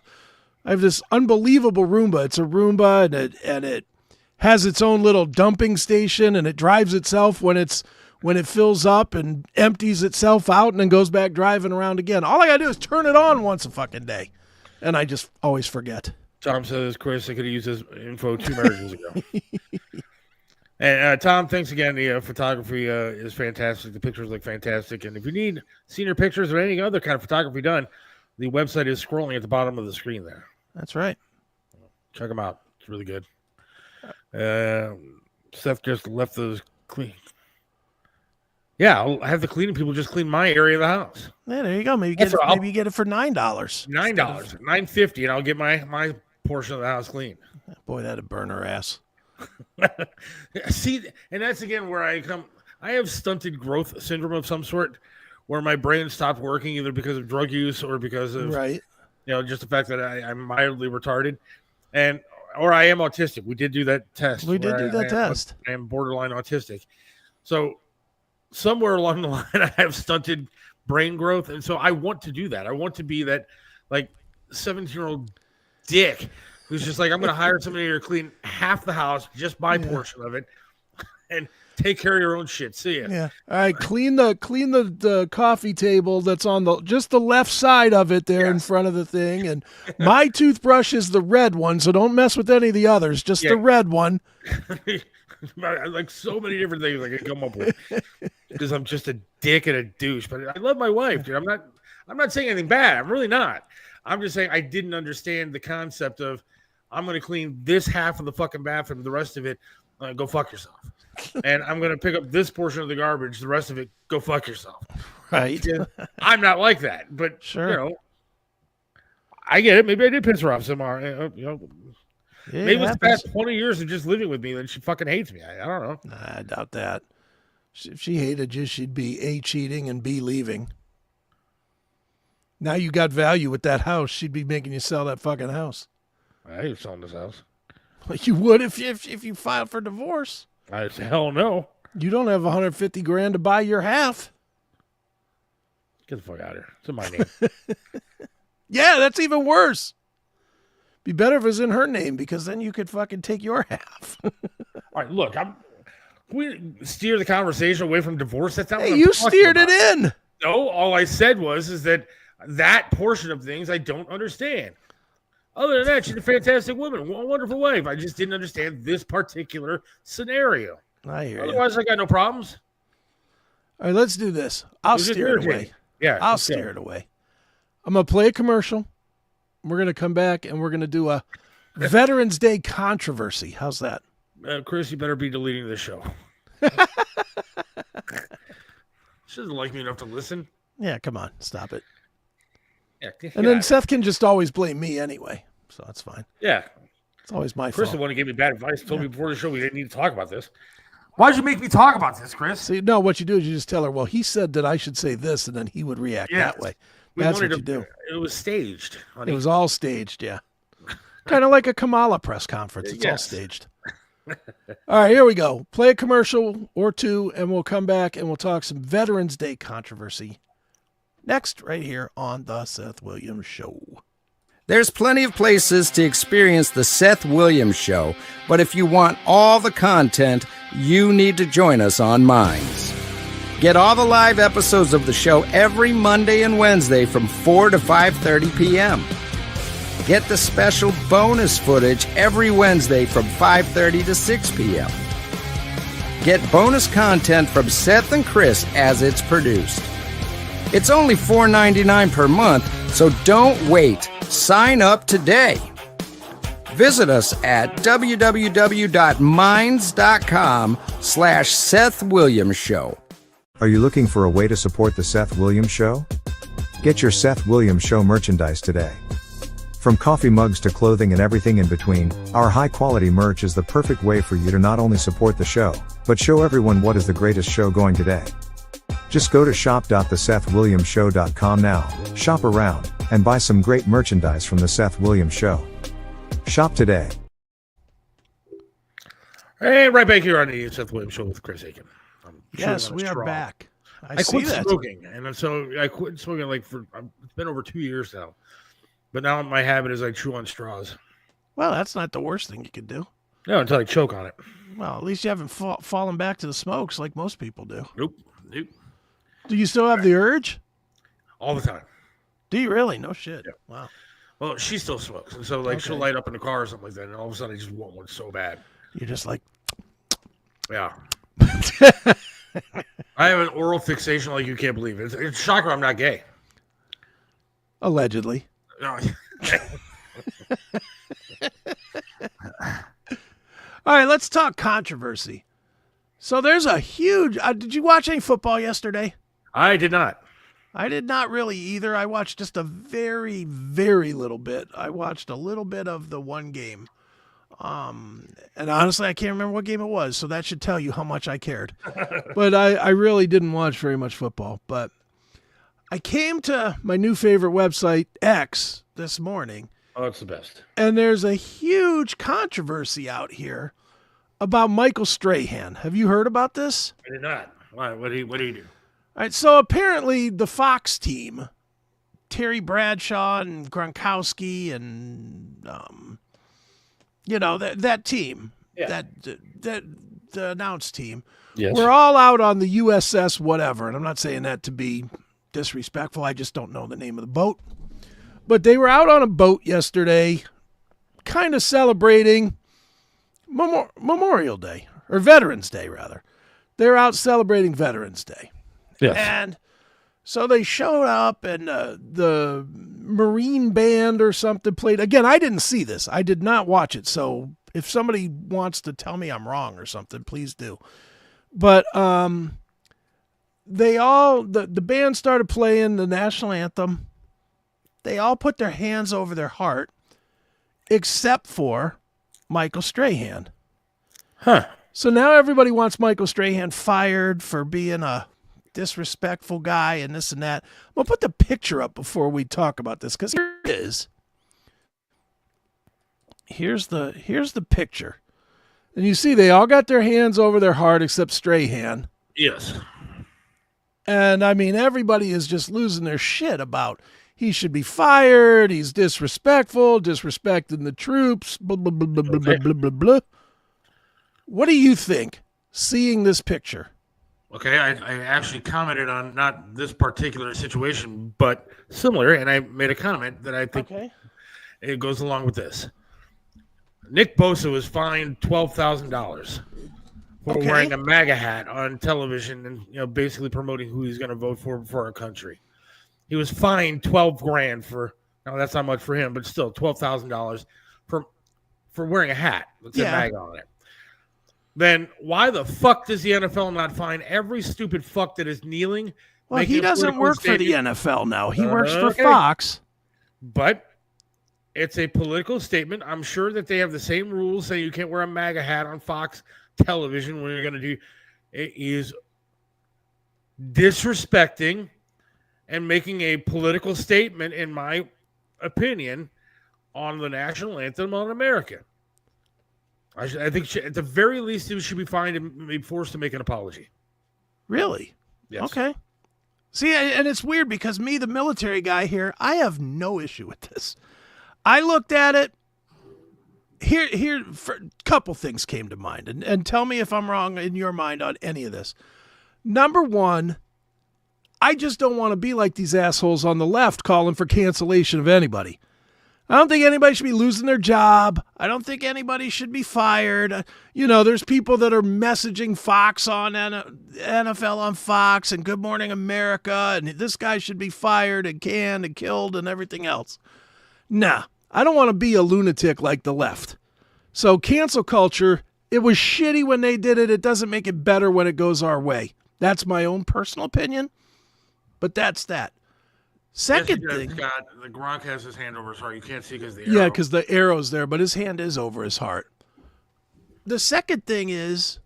I have this unbelievable Roomba. It's a Roomba, and it has its own little dumping station, and it drives itself when it fills up and empties itself out and then goes back driving around again. All I got to do is turn it on once a fucking day. And I just always forget. Tom says, Chris, I could have used this info 2 marriages ago. And Tom, thanks again. The photography is fantastic. The pictures look fantastic. And if you need senior pictures or any other kind of photography done, the website is scrolling at the bottom of the screen there. That's right. Check them out. It's really good. Seth just left those clean. Yeah, I'll have the cleaning people just clean my area of the house. Yeah, there you go. Maybe you get it for $9. $9.50, and I'll get my portion of the house clean. Boy, that'd burn her ass. See, and that's again where I have stunted growth syndrome of some sort, where my brain stopped working either because of drug use or because of just the fact that I'm mildly retarded, or I am autistic. We did do that test. I am borderline autistic, so. Somewhere along the line, I have stunted brain growth, and so I want to do that. I want to be that, like, 17-year-old dick who's just like, I'm going to hire somebody to clean half the house, just my portion of it, and take care of your own shit. See ya. Yeah. All right. Clean the coffee table that's on just the left side of it there in front of the thing, and my toothbrush is the red one, so don't mess with any of the others. Just the red one. Like so many different things I can come up with because I'm just a dick and a douche. But I love my wife, dude. I'm not saying anything bad. I'm really not. I'm just saying I didn't understand the concept of I'm going to clean this half of the fucking bathroom, the rest of it, go fuck yourself. And I'm going to pick up this portion of the garbage, the rest of it, go fuck yourself. Right. I'm not like that, but sure. I get it. Maybe I did piss her off somewhere. Yeah, maybe it's the past 20 years of just living with me that she fucking hates me. I don't know. Nah, I doubt that. If she hated you, she'd be A, cheating, and B, leaving. Now you got value with that house. She'd be making you sell that fucking house. I ain't selling this house. You would if you filed for divorce. Hell no. You don't have $150,000 to buy your half. Get the fuck out of here. It's in my name. Yeah, that's even worse. Be better if it was in her name, because then you could fucking take your half. All right, look, we steer the conversation away from divorce. That's not what you steered it in. No, all I said is that portion of things I don't understand. Other than that, she's a fantastic woman, a wonderful wife. I just didn't understand this particular scenario. I hear you. Otherwise, I got no problems. All right, let's do this. I'll steer it away. Yeah, I'll steer it away. I'm going to play a commercial. We're going to come back and we're going to do a Veterans Day controversy. How's that? Chris, you better be deleting this show. She doesn't like me enough to listen. Yeah, come on. Stop it. Yeah, and then Seth can just always blame me anyway. So that's fine. Yeah. It's always my Chris fault. the one who gave me bad advice. Told me before the show we didn't need to talk about this. Why'd you make me talk about this, Chris? See, no, what you do is you just tell her, well, he said that I should say this, and then he would react that way. That's what you do. It was staged. Honey. It was all staged, yeah. Kind of like a Kamala press conference. It's all staged. All right, here we go. Play a commercial or two, and we'll come back and we'll talk some Veterans Day controversy Next, right here on The Seth Williams Show. There's plenty of places to experience The Seth Williams Show, but if you want all the content, you need to join us on Minds. Get all the live episodes of the show every Monday and Wednesday from 4 to 5:30 p.m. Get the special bonus footage every Wednesday from 5:30 to 6 p.m. Get bonus content from Seth and Chris as it's produced. It's only $4.99 per month, so don't wait. Sign up today. Visit us at www.minds.com/Seth Williams Show. Are you looking for a way to support the Seth Williams Show? Get your Seth Williams Show merchandise today. From coffee mugs to clothing and everything in between, our high-quality merch is the perfect way for you to not only support the show, but show everyone what is the greatest show going today. Just go to shop.thesethwilliamsshow.com now, shop around, and buy some great merchandise from the Seth Williams Show. Shop today. Hey, right back here on the Seth Williams Show with Chris Aiken. Yes, we are back. I quit smoking, and so I quit smoking it's been over 2 years now. But now my habit is I chew on straws. Well, that's not the worst thing you could do. No, until I choke on it. Well, at least you haven't fallen back to the smokes like most people do. Nope. Do you still have the urge? All the time. Do you really? No shit. Yeah. Wow. Well, she still smokes, and so she'll light up in the car or something like that, and all of a sudden I just want one so bad. You're just like, yeah. I have an oral fixation like you can't believe it. It's a shocker I'm not gay. Allegedly. No. All right, let's talk controversy. So there's a huge... did you watch any football yesterday? I did not. I did not really either. I watched just a very, very little bit. I watched a little bit of the one game. And honestly, I can't remember what game it was, so that should tell you how much I cared. But I really didn't watch very much football. But I came to my new favorite website, X, this morning. Oh, it's the best. And there's a huge controversy out here about Michael Strahan. Have you heard about this? I did not. Why? What do you do? All right, so apparently the Fox team, Terry Bradshaw and Gronkowski and, that team, that the announced team, yes, we're all out on the USS whatever. And I'm not saying that to be disrespectful. I just don't know the name of the boat. But they were out on a boat yesterday, kind of celebrating Memorial Day, or Veterans Day, rather. They're out celebrating Veterans Day. Yes. And so they showed up, and the Marine band or something played. Again, I didn't see this. I did not watch it. So if somebody wants to tell me I'm wrong or something, please do. But the band started playing the national anthem. They all put their hands over their heart, except for Michael Strahan. Huh. So now everybody wants Michael Strahan fired for being a disrespectful guy and this and that. I'm going to put the picture up before we talk about this, because here it is. Here's the picture. And you see they all got their hands over their heart except Strahan. Yes. And I mean, everybody is just losing their shit about he should be fired. He's disrespectful, disrespecting the troops, blah, blah, blah, blah, blah, blah, blah, blah. What do you think seeing this picture? Okay, I actually commented on not this particular situation, but similar, and I made a comment that I think it goes along with this. Nick Bosa was fined $12,000 for wearing a MAGA hat on television and basically promoting who he's going to vote for our country. He was fined $12,000 for. Now that's not much for him, but still $12,000 for wearing a hat that said MAGA on it. Then why the fuck does the NFL not fine every stupid fuck that is kneeling? Well, he doesn't work for the NFL now. He works for Fox. But it's a political statement. I'm sure that they have the same rules saying you can't wear a MAGA hat on Fox television when you're going to do it. Is disrespecting and making a political statement, in my opinion, on the national anthem on America. I think at the very least, he should be fined and be forced to make an apology. Really? Yes. Okay. See, and it's weird because me, the military guy here, I have no issue with this. I looked at it. Here, a couple things came to mind, and tell me if I'm wrong in your mind on any of this. Number one, I just don't want to be like these assholes on the left calling for cancellation of anybody. I don't think anybody should be losing their job. I don't think anybody should be fired. There's people that are messaging Fox on NFL on Fox and Good Morning America, and this guy should be fired and canned and killed and everything else. Nah, I don't want to be a lunatic like the left. So cancel culture, it was shitty when they did it. It doesn't make it better when it goes our way. That's my own personal opinion, but that's that. Second thing, Scott, the Gronk has his hand over his heart. You can't see because the arrow. Yeah, because the arrow's there, but his hand is over his heart. The second thing is,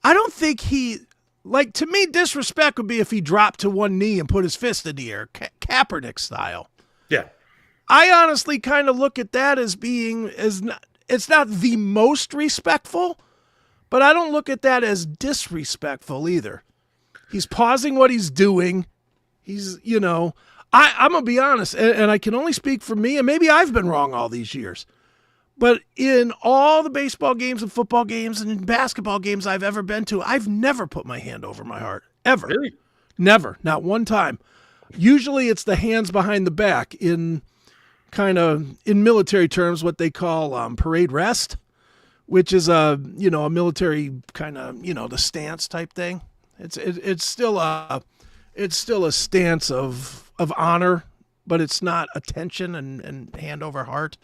I don't think to me, disrespect would be if he dropped to one knee and put his fist in the air, Kaepernick style. Yeah. I honestly kind of look at that as being, it's not the most respectful, but I don't look at that as disrespectful either. He's pausing what he's doing. He's, I'm going to be honest, and I can only speak for me, and maybe I've been wrong all these years. But in all the baseball games and football games and basketball games I've ever been to, I've never put my hand over my heart. Ever. Really? Never. Not one time. Usually it's the hands behind the back in military terms, what they call parade rest, which is a military kind of, the stance type thing. It's still a stance of honor, but it's not attention and hand over heart.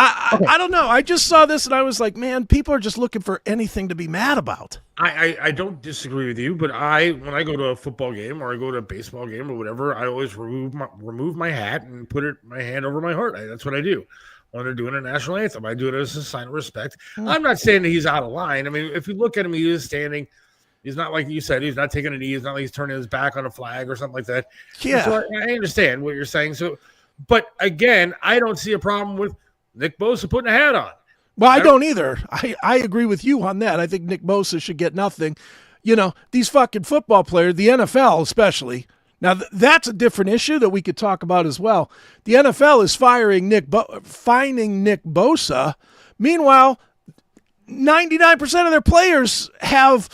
I don't know. I just saw this and I was like, man, people are just looking for anything to be mad about. I don't disagree with you, but when I go to a football game or I go to a baseball game or whatever, I always remove my hat and put my hand over my heart. That's what I do when they're doing a national anthem. I do it as a sign of respect. I'm not saying that he's out of line. I mean, if you look at him, he is standing. He's not like you said. He's not taking a knee. He's not like he's turning his back on a flag or something like that. Yeah. So I understand what you're saying. So, but again, I don't see a problem with Nick Bosa putting a hat on. Well, I don't either. I agree with you on that. I think Nick Bosa should get nothing. These fucking football players, the NFL especially. Now, that's a different issue that we could talk about as well. The NFL is fining Nick Bosa. Meanwhile, 99% of their players have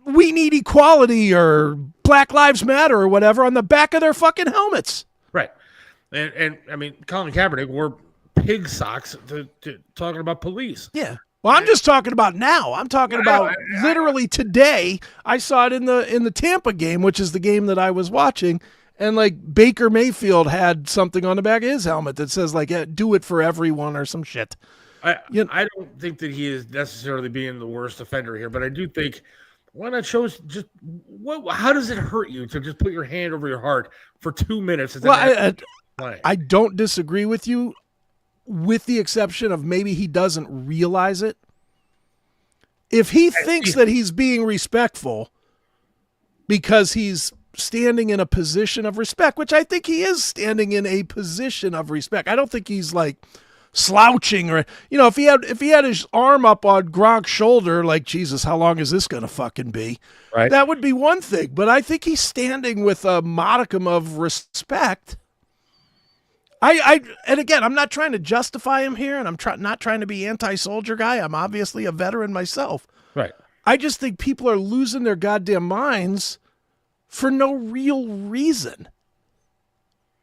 "We need equality" or "Black Lives Matter" or whatever on the back of their fucking helmets. Right. And I mean, Colin Kaepernick wore pig socks to talking about police. Yeah. Well, I'm just talking about now. I'm talking about literally today. I saw it in the Tampa game, which is the game that I was watching, and like Baker Mayfield had something on the back of his helmet that says like "Do it for everyone" or some shit. I don't think that he is necessarily being the worst offender here, but I do think why not show us just how does it hurt you to just put your hand over your heart for 2 minutes? Well, I don't disagree with you, with the exception of maybe he doesn't realize it. If he thinks that he's being respectful because he's standing in a position of respect, which I think he is standing in a position of respect. I don't think he's like slouching or, if he had his arm up on Gronk's shoulder, like, Jesus, how long is this going to fucking be? Right. That would be one thing. But I think he's standing with a modicum of respect. And again, I'm not trying to justify him here, and I'm not trying to be anti-soldier guy. I'm obviously a veteran myself. Right. I just think people are losing their goddamn minds for no real reason.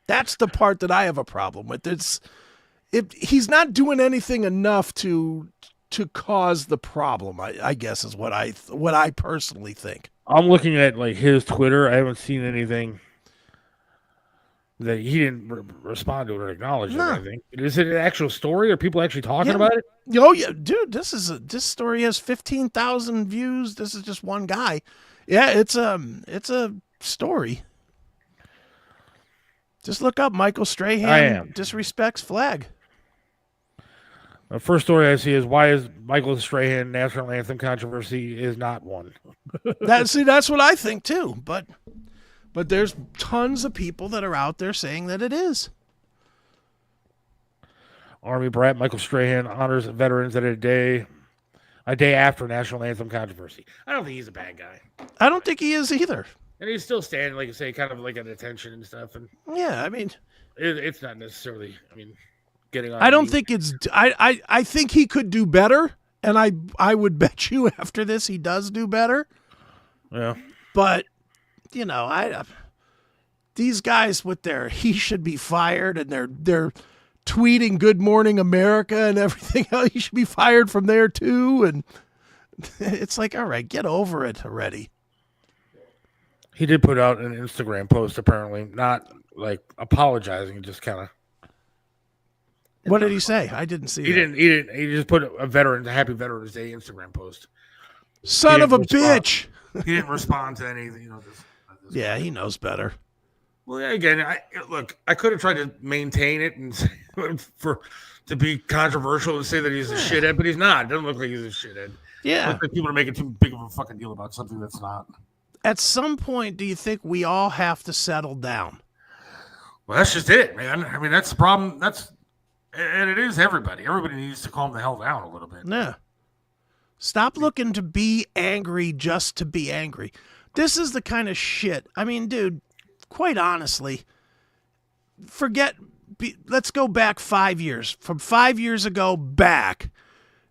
That's the part that I have a problem with. He's not doing anything enough to cause the problem, I guess is what I personally think. I'm looking at like his Twitter. I haven't seen anything that he didn't respond to or acknowledge or anything. Is it an actual story? Are people actually talking about it? Oh yeah, dude, this story has 15,000 views. This is just one guy. Yeah, it's a story. Just look up Michael Strahan disrespects flag. The first story I see is why is Michael Strahan national anthem controversy is not one. That's what I think too, but there's tons of people that are out there saying that it is. Army brat Michael Strahan honors veterans at a day after national anthem controversy. I don't think he's a bad guy. I don't think he is either. And he's still standing, like you say, kind of like at attention and stuff. And yeah, I mean, it's not necessarily. I mean, getting on. I don't think it's. I think he could do better, and I would bet you after this he does do better. Yeah. But these guys with their he should be fired and they're tweeting "Good Morning America" and everything else. He should be fired from there too, and it's like, all right, get over it already. He did put out an Instagram post, apparently, not like apologizing, just kind of. What did he say? I didn't see. He didn't. He just put a Happy Veterans Day Instagram post. Son of a bitch. He didn't respond to anything. Yeah, he knows better. Well, yeah, again, I could have tried to maintain it and to be controversial and say that he's a shithead, but he's not. It doesn't look like he's a shithead. Yeah. It looks like people are making too big of a fucking deal about something that's not. At some point, do you think we all have to settle down? Well, that's just it, man. I mean, that's the problem. And it is everybody. Everybody needs to calm the hell down a little bit. Yeah. Stop looking to be angry just to be angry. This is the kind of shit. I mean, dude, quite honestly, let's go back 5 years. From 5 years ago back,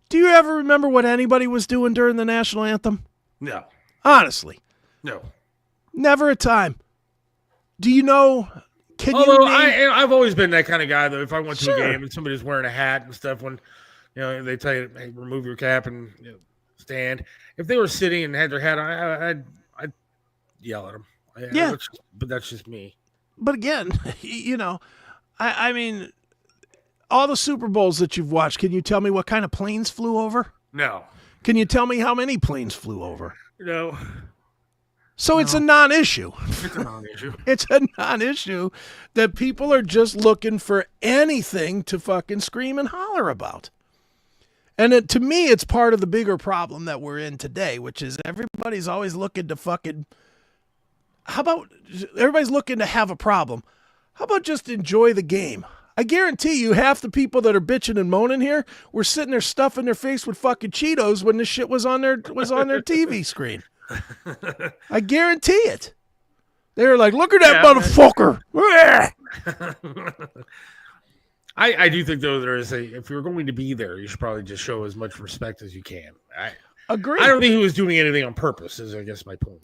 do you ever remember what anybody was doing during the national anthem? No. Honestly. No. Never a time. Do you know? I've always been that kind of guy, though. If I went to Sure. a game and somebody's wearing a hat and stuff, when they tell you, hey, remove your cap and stand. If they were sitting and had their hat on, I'd yell at them. Yeah. But that's just me. But again, I mean, all the Super Bowls that you've watched, can you tell me what kind of planes flew over? No. Can you tell me how many planes flew over? No. So it's a non-issue. It's a non-issue. It's a non-issue that people are just looking for anything to fucking scream and holler about. And to me, it's part of the bigger problem that we're in today, which is everybody's always looking to fucking... How about everybody's looking to have a problem? How about just enjoy the game? I guarantee you half the people that are bitching and moaning here were sitting there stuffing their face with fucking Cheetos when this shit was on their TV screen. I guarantee it. They were like, look at that motherfucker. I do think, though, if you're going to be there, you should probably just show as much respect as you can. Agree. I don't think he was doing anything on purpose, is I guess my point.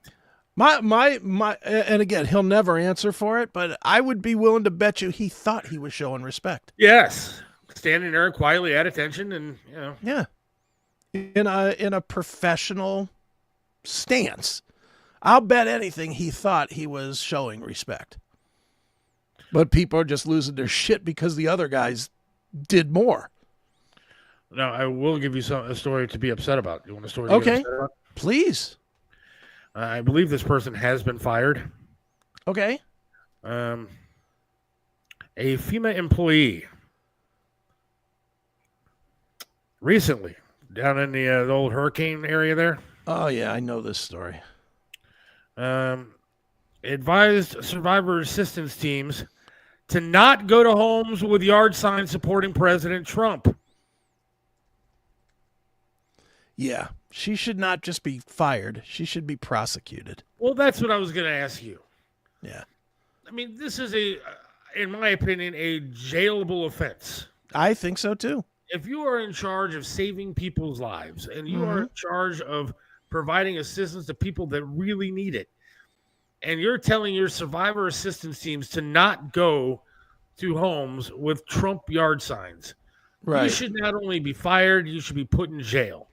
My, and again, he'll never answer for it, but I would be willing to bet you he thought he was showing respect. Yes. Standing there quietly at attention and, Yeah. In a professional stance. I'll bet anything he thought he was showing respect. But people are just losing their shit because the other guys did more. Now, I will give you a story to be upset about. You want a story? Okay. Please. I believe this person has been fired. Okay. A FEMA employee recently down in the old hurricane area there. Oh, yeah, I know this story. Advised survivor assistance teams to not go to homes with yard signs supporting President Trump. Yeah, she should not just be fired. She should be prosecuted. Well, that's what I was going to ask you. Yeah. I mean, this is in my opinion, a jailable offense. I think so, too. If you are in charge of saving people's lives and you are in charge of providing assistance to people that really need it, and you're telling your survivor assistance teams to not go to homes with Trump yard signs, right, you should not only be fired, you should be put in jail.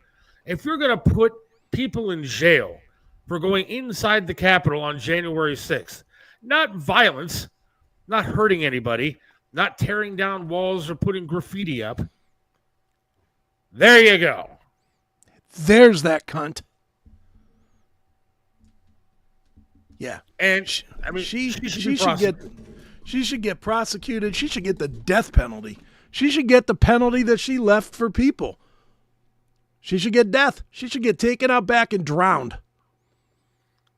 If you're going to put people in jail for going inside the Capitol on January 6th, not violence, not hurting anybody, not tearing down walls or putting graffiti up, there you go. There's that cunt. Yeah, and she should get prosecuted. She should get the death penalty. She should get the penalty that she left for people. She should get death. She should get taken out back and drowned.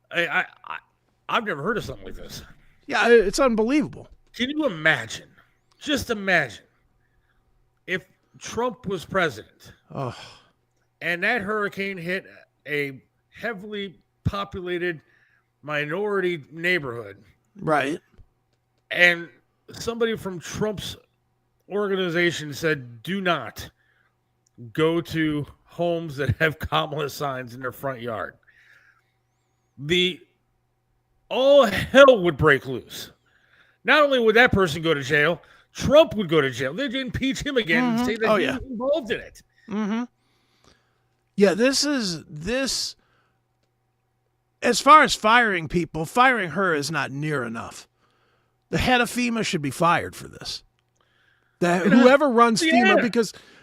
I've never heard of something like this. Yeah, it's unbelievable. Can you imagine? Just imagine if Trump was president and that hurricane hit a heavily populated minority neighborhood. Right. And somebody from Trump's organization said, do not go to homes that have Kamala signs in their front yard. All hell would break loose. Not only would that person go to jail, Trump would go to jail. They'd impeach him again and say that he was involved in it. Mm-hmm. Yeah, this. As far as firing people, firing her is not near enough. The head of FEMA should be fired for this. Whoever runs FEMA,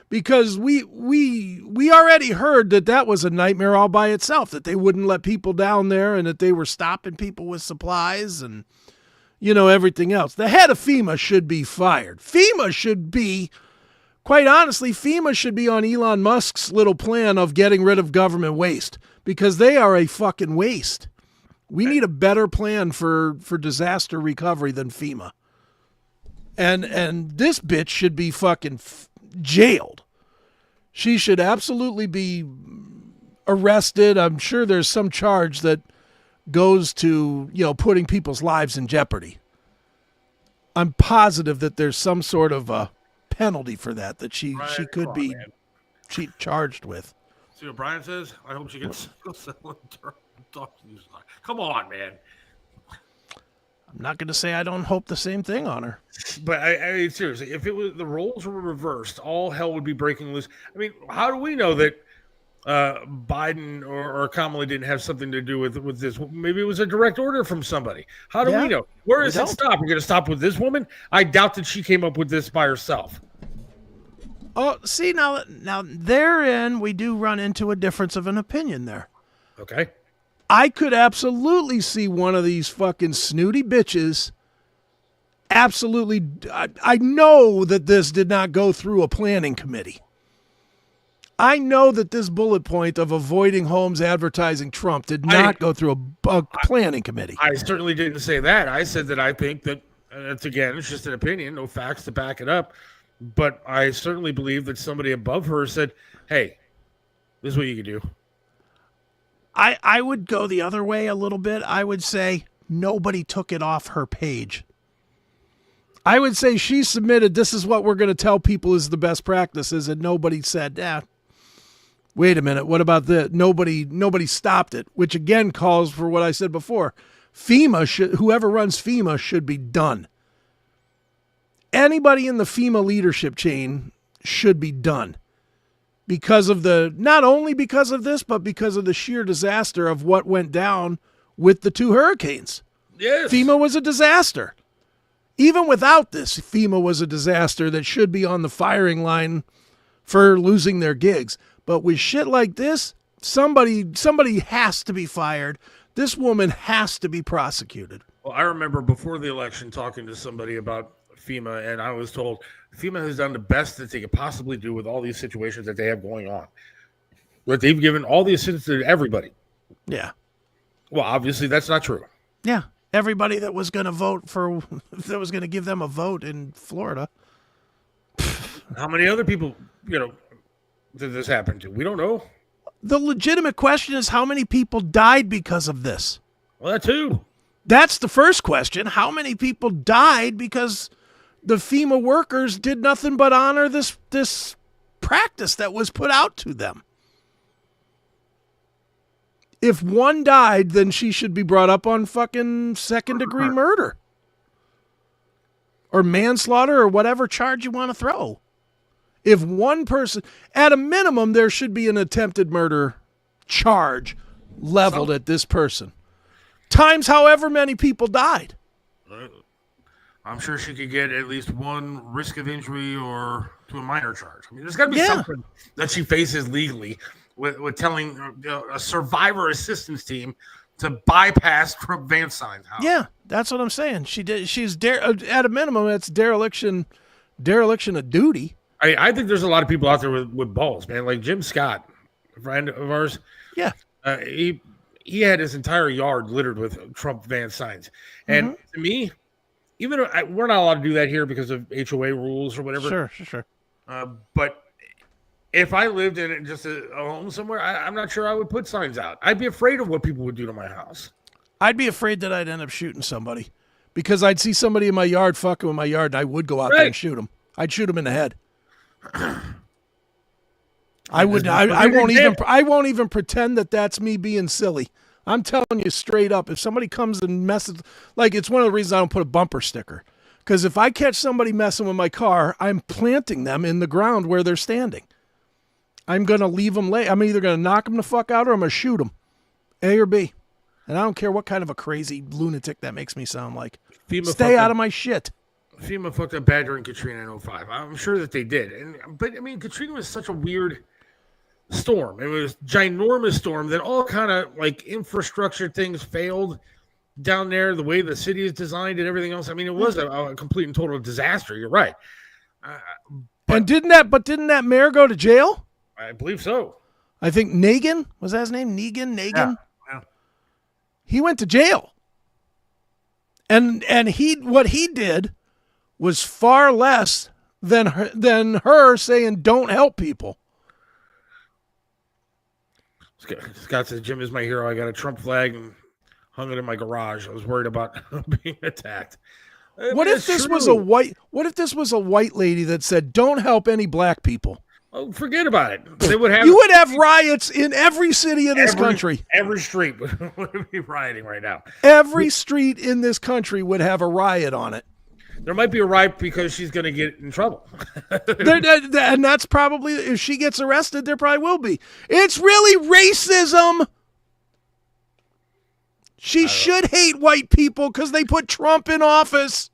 because we already heard that was a nightmare all by itself, that they wouldn't let people down there and that they were stopping people with supplies and, everything else. The head of FEMA should be fired. FEMA should be, quite honestly, FEMA should be on Elon Musk's little plan of getting rid of government waste, because they are a fucking waste. We need a better plan for disaster recovery than FEMA. And this bitch should be fucking jailed. She should absolutely be arrested. I'm sure there's some charge that goes to, putting people's lives in jeopardy. I'm positive that there's some sort of a penalty for that she could be charged with. See what Brian says? I hope she gets Come on, man. I'm not going to say I don't hope the same thing on her. But I mean, seriously, if the roles were reversed, all hell would be breaking loose. I mean, how do we know that Biden or Kamala didn't have something to do with this? Maybe it was a direct order from somebody. How do we know? Where does it stop? We're going to stop with this woman? I doubt that she came up with this by herself. Oh, see, now therein we do run into a difference of an opinion there. Okay. I could absolutely see one of these fucking snooty bitches. Absolutely. I know that this did not go through a planning committee. I know that this bullet point of avoiding homes advertising Trump did not go through a planning committee. I certainly didn't say that. I said that I think that, it's just an opinion, no facts to back it up. But I certainly believe that somebody above her said, hey, this is what you can do. I would go the other way a little bit. I would say nobody took it off her page. I would say she submitted, this is what we're going to tell people is the best practices, and nobody said, wait a minute, what about this? Nobody stopped it, which again calls for what I said before. Whoever runs FEMA should be done. Anybody in the FEMA leadership chain should be done because of not only because of this, but because of the sheer disaster of what went down with the two hurricanes. Yes. FEMA was a disaster. Even without this, FEMA was a disaster that should be on the firing line for losing their gigs. But with shit like this, somebody has to be fired. This woman has to be prosecuted. Well, I remember before the election talking to somebody about FEMA, and I was told FEMA has done the best that they could possibly do with all these situations that they have going on. But they've given all the assistance to everybody. Yeah. Well, obviously that's not true. Yeah. Everybody that was going to vote that was going to give them a vote in Florida. How many other people, did this happen to? We don't know. The legitimate question is how many people died because of this? Well, that too. That's the first question. How many people died because the FEMA workers did nothing but honor this practice that was put out to them? If one died, then she should be brought up on fucking second-degree murder or manslaughter or whatever charge you want to throw. If one person, at a minimum, there should be an attempted murder charge leveled at this person. Times however many people died. I'm sure she could get at least one risk of injury or to a minor charge. I mean, there's got to be something that she faces legally with telling a survivor assistance team to bypass Trump van signs. Yeah, that's what I'm saying. She did. She's at a minimum, it's dereliction of duty. I think there's a lot of people out there with balls, man. Like Jim Scott, a friend of ours. Yeah, he had his entire yard littered with Trump van signs, and to me, even we're not allowed to do that here because of HOA rules or whatever. Sure. But if I lived in just a home somewhere, I'm not sure I would put signs out. I'd be afraid of what people would do to my house. I'd be afraid that I'd end up shooting somebody because I'd see somebody in my yard fucking with my yard, and I would go out there and shoot them. I'd shoot them in the head. I would. I won't even. I won't even pretend that that's me being silly. I'm telling you straight up. If somebody comes and messes, like it's one of the reasons I don't put a bumper sticker. Because if I catch somebody messing with my car, I'm planting them in the ground where they're standing. I'm going to leave them lay. I'm either going to knock them the fuck out or I'm going to shoot them. A or B. And I don't care what kind of a crazy lunatic that makes me sound like. Stay out of my shit. FEMA fucked up bad during Katrina in 2005. I'm sure that they did. But, I mean, Katrina was such a weird storm. It was a ginormous storm that all kind of, like, infrastructure things failed down there, the way the city is designed and everything else. I mean, it was a complete and total disaster. You're right. And didn't that mayor go to jail? I believe so. I think Nagin, was that his name? Nagin? Yeah. He went to jail. And what he did was far less than her saying don't help people. Scott says, Jim is my hero. I got a Trump flag and hung it in my garage. I was worried about being attacked. What if this was a white lady that said, "Don't help any black people"? Oh, forget about it. They would have. You would have riots in every city in this country. Every street would be rioting right now. Every street in this country would have a riot on it. There might be a riot because she's going to get in trouble. And that's probably, if she gets arrested, there probably will be. It's really racism. She should hate white people because they put Trump in office.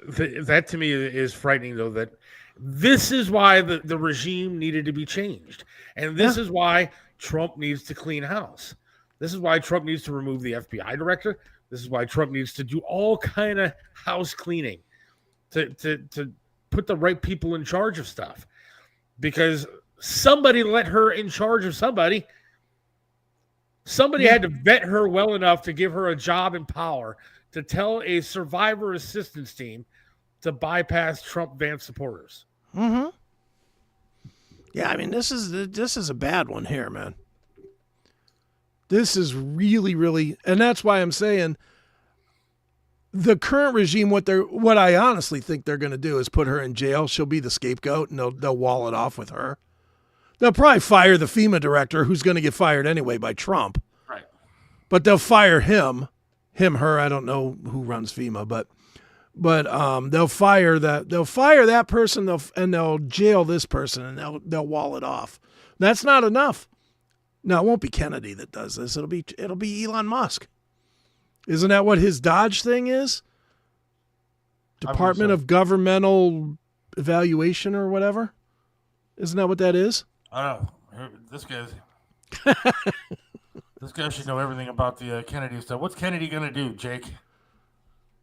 That to me is frightening, though, that this is why the regime needed to be changed. And this is why Trump needs to clean house. This is why Trump needs to remove the FBI director. This is why Trump needs to do all kind of house cleaning to put the right people in charge of stuff. Because somebody let her in charge of somebody. Somebody had to vet her well enough to give her a job and power to tell a survivor assistance team to bypass Trump Vance supporters. Mm-hmm. Yeah, I mean, this is a bad one here, man. This is really, really, and that's why I'm saying the current regime, what I honestly think they're going to do is put her in jail. She'll be the scapegoat, and they'll wall it off with her. They'll probably fire the FEMA director, who's going to get fired anyway by Trump. Right. But they'll fire him, her. I don't know who runs FEMA, but they'll fire that person. They'll jail this person, and they'll wall it off. That's not enough. No, it won't be Kennedy that does this. It'll be Elon Musk. Isn't that what his Dodge thing is? Department of Governmental Evaluation or whatever. Isn't that what that is? I don't know. This guy should know everything about the Kennedy stuff. What's Kennedy going to do, Jake? It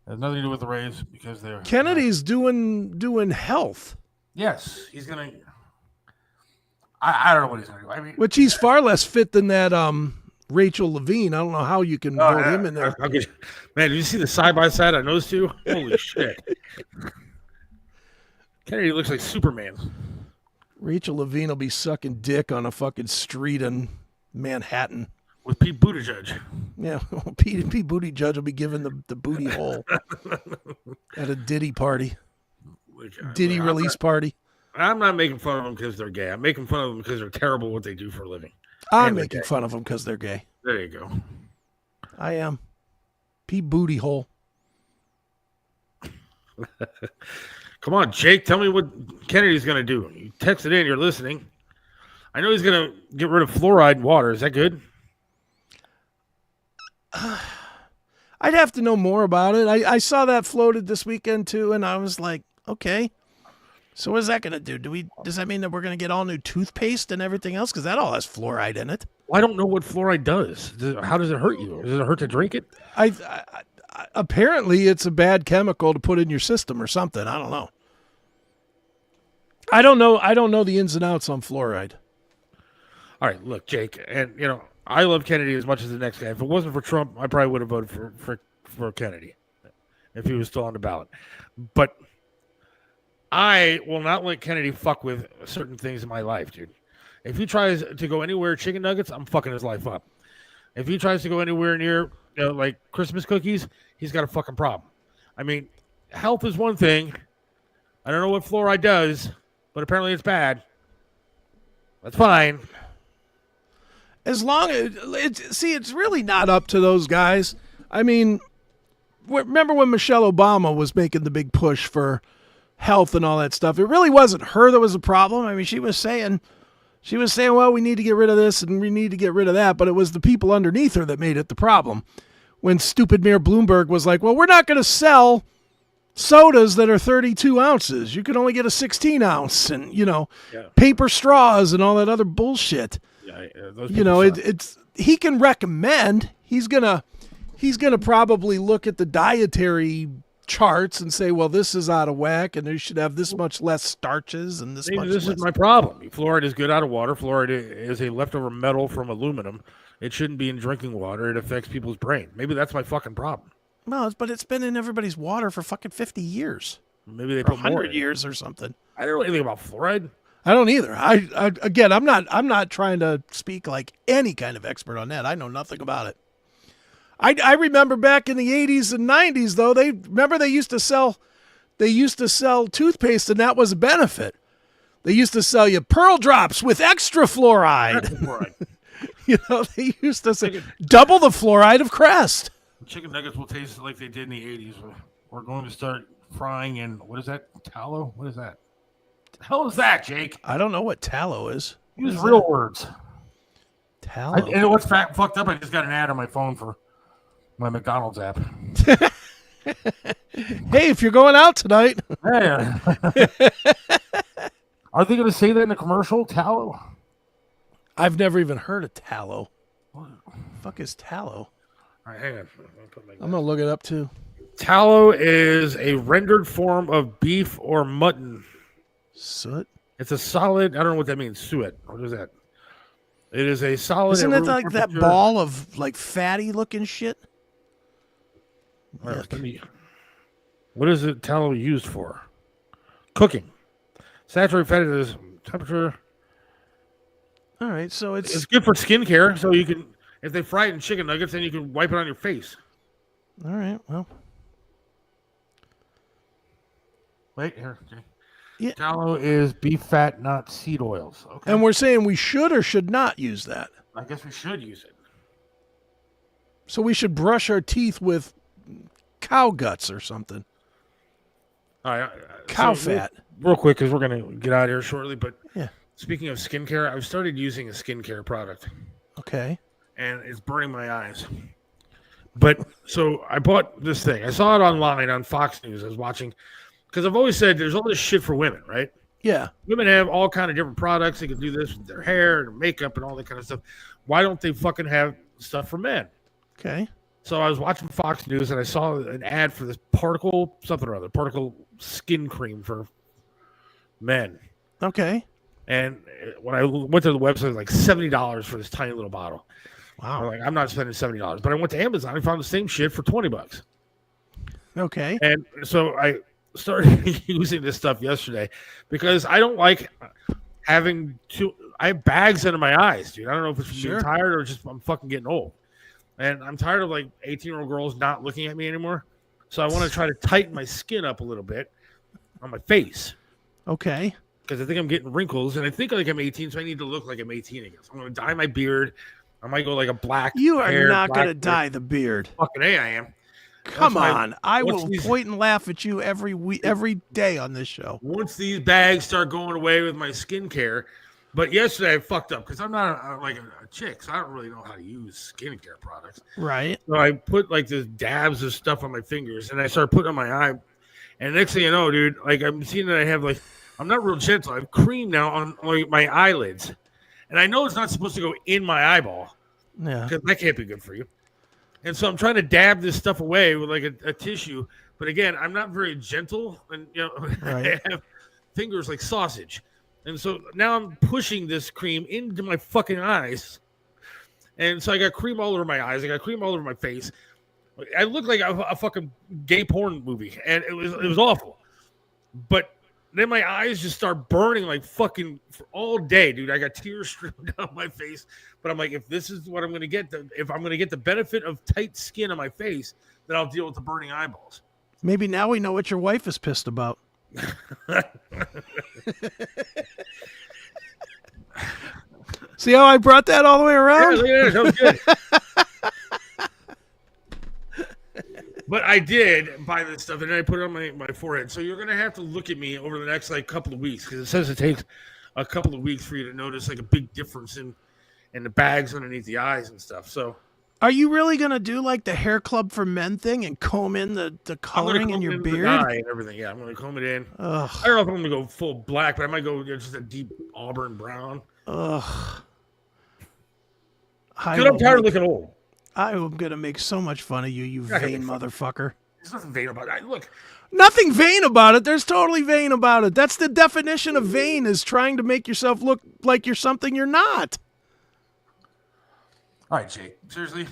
has nothing to do with the Rays because they're... Kennedy's doing health. Yes, he's going to... I don't know what he's going to do. I mean, which he's far less fit than that Rachel Levine. I don't know how you can vote him in there. Man, did you see the side-by-side on those two? Holy shit. Kennedy looks like Superman. Rachel Levine will be sucking dick on a fucking street in Manhattan. With Pete Buttigieg. Yeah, Pete Buttigieg will be given the booty hole at a Diddy party. Diddy release party. I'm not making fun of them because they're gay. I'm making fun of them because they're terrible at what they do for a living. I'm making fun of them because they're gay. There you go. I am. Pete Booty hole. Come on, Jake. Tell me what Kennedy's going to do. You texted in. You're listening. I know he's going to get rid of fluoride in water. Is that good? I'd have to know more about it. I saw that floated this weekend too, and I was like, okay. So what is that going to do? Does that mean that we're going to get all new toothpaste and everything else? Because that all has fluoride in it. Well, I don't know what fluoride does. How does it hurt you? Does it hurt to drink it? Apparently, it's a bad chemical to put in your system or something. I don't know. I don't know the ins and outs on fluoride. All right, look, Jake, and I love Kennedy as much as the next guy. If it wasn't for Trump, I probably would have voted for Kennedy if he was still on the ballot. But I will not let Kennedy fuck with certain things in my life, dude. If he tries to go anywhere chicken nuggets, I'm fucking his life up. If he tries to go anywhere near like Christmas cookies, he's got a fucking problem. I mean, health is one thing. I don't know what fluoride does, but apparently it's bad. That's fine. As long as it's really not up to those guys. I mean, remember when Michelle Obama was making the big push for health and all that stuff? It really wasn't her that was the problem. I mean, she was saying, well, we need to get rid of this and we need to get rid of that, but it was the people underneath her that made it the problem. When stupid Mayor Bloomberg was like, well, we're not going to sell sodas that are 32 ounces. You can only get a 16 ounce and, paper straws and all that other bullshit. Yeah, it's he can recommend. He's gonna probably look at the dietary charts and say, well, this is out of whack and they should have this much less starches and this much less. Is my problem. Fluoride is good out of water. Fluoride is a leftover metal from aluminum. It shouldn't be in drinking water. It affects people's brain. Maybe that's my fucking problem. No, but it's been in everybody's water for fucking 50 years. Maybe they put 100 years or something. I don't know anything about fluoride. I don't either. I'm not trying to speak like any kind of expert on that. I know nothing about it. I remember back in the 80s and 90s though, they used to sell toothpaste and that was a benefit. They used to sell you Pearl Drops with extra fluoride. They used to say double the fluoride of Crest. Chicken nuggets will taste like they did in the 80s. We're going to start frying in, what is that? Tallow? What is that? The hell is that, Jake? I don't know what tallow is. Use real words. Tallow. And what's fucked up? I just got an ad on my phone for my McDonald's app. Hey, if you're going out tonight. Hey. Are they going to say that in a commercial? Tallow? I've never even heard of tallow. What the fuck is tallow? All right, hang on. I'm going to look it up too. Tallow is a rendered form of beef or mutton. Soot? It's a solid, I don't know what that means, suet. What is that? It is a solid. Isn't it like that ball of like fatty looking shit? Right, what is it tallow used for? Cooking. Saturated fat is temperature. All right, so it's good for skincare. So you can, if they fry it in chicken nuggets, then you can wipe it on your face. All right, well. Wait, here. Okay. Yeah. Tallow is beef fat, not seed oils. Okay. And we're saying we should or should not use that. I guess we should use it. So we should brush our teeth with cow guts or something. All right. Cow fat. Real quick, because we're going to get out of here shortly. But yeah. Speaking of skincare, I've started using a skincare product. Okay. And it's burning my eyes. But so I bought this thing. I saw it online on Fox News. I was watching. Because I've always said there's all this shit for women, right? Yeah. Women have all kind of different products. They can do this with their hair and makeup and all that kind of stuff. Why don't they fucking have stuff for men? Okay. So I was watching Fox News and I saw an ad for this particle skin cream for men. Okay. And when I went to the website, it was like $70 for this tiny little bottle. Wow. I'm not spending $70. But I went to Amazon and found the same shit for $20. Okay. And so I started using this stuff yesterday because I don't like having I have bags under my eyes, dude. I don't know if it's from being tired or just I'm fucking getting old. And I'm tired of like 18-year-old girls not looking at me anymore. So I want to try to tighten my skin up a little bit on my face. Okay. Because I think I'm getting wrinkles and I think like I'm 18, so I need to look like I'm 18 again. So I'm going to dye my beard. I might go like a black. You are not going to dye the beard. Fucking A, I am. Come on. I will point and laugh at you every day on this show. Once these bags start going away with my skincare. But yesterday I fucked up because I'm not like a chick, so I don't really know how to use skincare products. Right. So I put like this dabs of stuff on my fingers and I started putting on my eye. And next thing you know, dude, like I'm seeing that I have like, I'm not real gentle. I have cream now on like, my eyelids. And I know it's not supposed to go in my eyeball. Yeah. Because that can't be good for you. And so I'm trying to dab this stuff away with like a tissue. But again, I'm not very gentle. And, right. I have fingers like sausage. And so now I'm pushing this cream into my fucking eyes. And so I got cream all over my eyes. I got cream all over my face. I look like a fucking gay porn movie. And it was awful. But then my eyes just start burning like fucking all day, dude. I got tears streaming down my face. But I'm like, if this is what I'm going to get, if I'm going to get the benefit of tight skin on my face, then I'll deal with the burning eyeballs. Maybe now we know what your wife is pissed about. See how I brought that all the way around? Yeah, that was good. But I did buy this stuff, and then I put it on my forehead. So you're going to have to look at me over the next like couple of weeks, because it says it takes a couple of weeks for you to notice like a big difference in the bags underneath the eyes and stuff. So are you really going to do like the hair club for men thing and comb in the coloring in your beard? And everything. Yeah, I'm going to comb it in. Ugh. I don't know if I'm going to go full black, but I might go just a deep auburn brown. Ugh. Because I'm tired of looking old. I am going to make so much fun of you vain motherfucker. There's nothing vain about it. Look. Nothing vain about it. There's totally vain about it. That's the definition of vain, is trying to make yourself look like you're something you're not. All right, Jake. Seriously?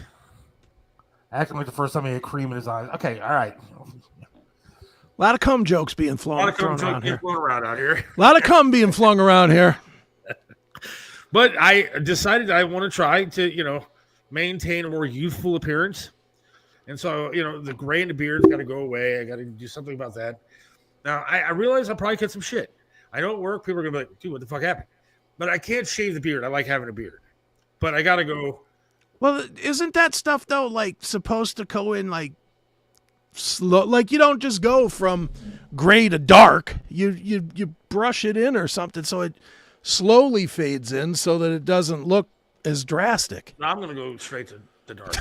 Acting like the first time he had cream in his eyes. Okay, all right. A lot of cum jokes being thrown around here. A lot of cum being flung around here. But I decided I want to try to, maintain a more youthful appearance. And so, the gray in the beard's got to go away. I got to do something about that. Now, I realize I'll probably get some shit. I know at work, people are going to be like, dude, what the fuck happened? But I can't shave the beard. I like having a beard. But I got to go. Well, isn't that stuff, though, like, supposed to go in, like, slow? Like, you don't just go from gray to dark. You brush it in or something so it slowly fades in so that it doesn't look as drastic. No, I'm going to go straight to the dark.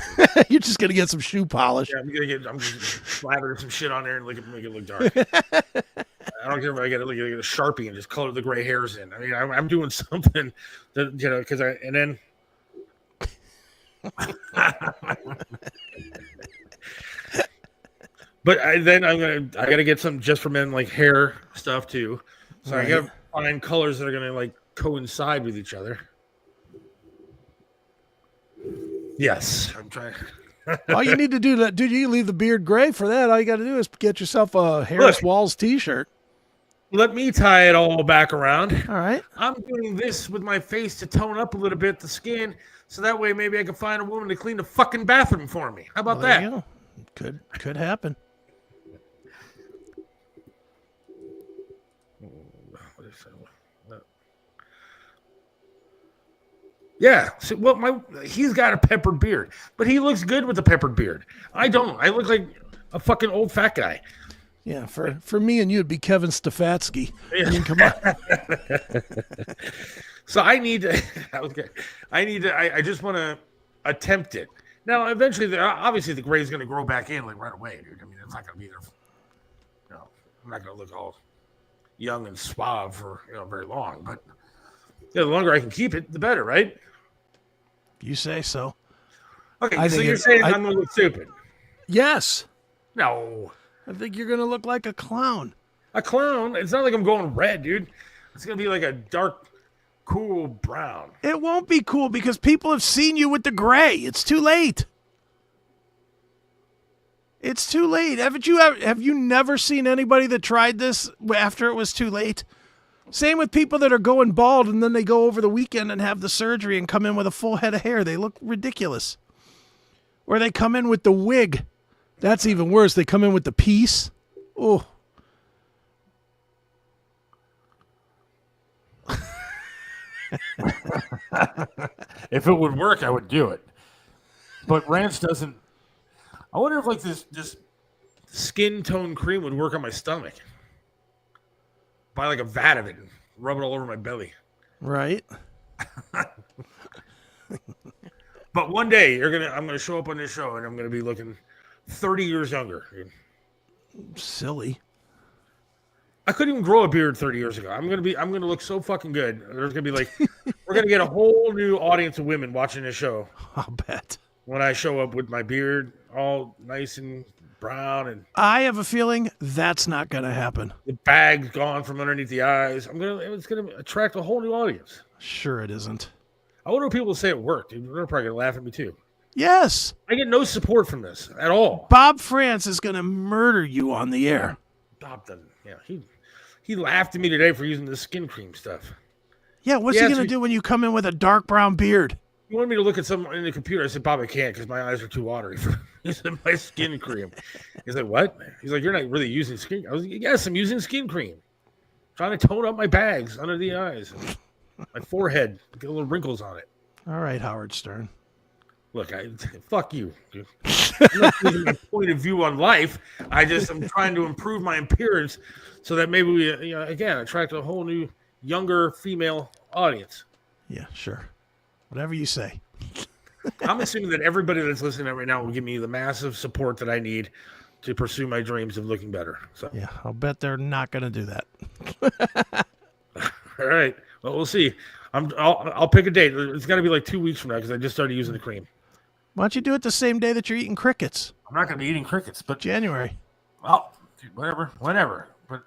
You're just going to get some shoe polish. Yeah, I'm just slathering some shit on there and make it look dark. I don't care if I get a Sharpie and just color the gray hairs in. I mean, I'm doing something that, because and then. But I got to get some just for men, like hair stuff too. So right. I got to find colors that are going to like coincide with each other. Yes, I'm trying. All you need to do, dude, you leave the beard gray for that. All you got to do is get yourself a Harris Walls t-shirt. Let me tie it all back around. All right. I'm doing this with my face to tone up a little bit the skin, so that way maybe I can find a woman to clean the fucking bathroom for me. How about that? You go. Could happen. Yeah, so, he's got a peppered beard, but he looks good with a peppered beard. I don't. I look like a fucking old fat guy. Yeah, for me and you, it'd be Kevin Stefanski. Yeah. I mean, come on. So I need to. I just want to attempt it. Now, eventually, obviously, the gray is going to grow back in like right away, dude. I mean, it's not going to be there. I'm not going to look all young and suave for very long. But the longer I can keep it, the better, right? You say so. Okay, so you're saying I'm going to look stupid? Yes. No. I think you're going to look like a clown. A clown? It's not like I'm going red, dude. It's going to be like a dark, cool brown. It won't be cool because people have seen you with the gray. It's too late. It's too late. Have you never seen anybody that tried this after it was too late? Same with people that are going bald and then they go over the weekend and have the surgery and come in with a full head of hair. They look ridiculous. Or they come in with the wig. That's even worse. They come in with the piece. Oh. If it would work, I would do it. But ranch doesn't. I wonder if like this skin tone cream would work on my stomach. Buy like a vat of it and rub it all over my belly. Right. But one day I'm gonna show up on this show and I'm gonna be looking 30 years younger. Silly. I couldn't even grow a beard 30 years ago. I'm gonna look so fucking good. There's gonna be like we're gonna get a whole new audience of women watching this show. I'll bet. When I show up with my beard all nice and brown, and I have a feeling that's not going to happen. The bag's gone from underneath the eyes. It's going to attract a whole new audience. Sure, it isn't. I wonder what people will say at work, dude. They're probably going to laugh at me too. Yes. I get no support from this at all. Bob France is going to murder you on the air. Bob doesn't. Yeah, He laughed at me today for using the skin cream stuff. Yeah, what's he going to do when you come in with a dark brown beard? He wanted me to look at something in the computer. I said, Bob, I can't because my eyes are too watery for using my skin cream. He's like, what? He's like, you're not really using skin. I was like, yes, I'm using skin cream. Trying to tone up my bags under the eyes. My forehead. Get little wrinkles on it. All right, Howard Stern. Look, fuck you, dude. I'm not changing my point of view on life. I'm trying to improve my appearance so that maybe we, again, attract a whole new, younger female audience. Yeah, sure. Whatever you say. I'm assuming that everybody that's listening right now will give me the massive support that I need to pursue my dreams of looking better. So yeah, I'll bet they're not going to do that. All right. Well, we'll see. I'll pick a date. It's got to be like 2 weeks from now because I just started using the cream. Why don't you do it the same day that you're eating crickets? I'm not going to be eating crickets, but January. Well, dude, whenever. But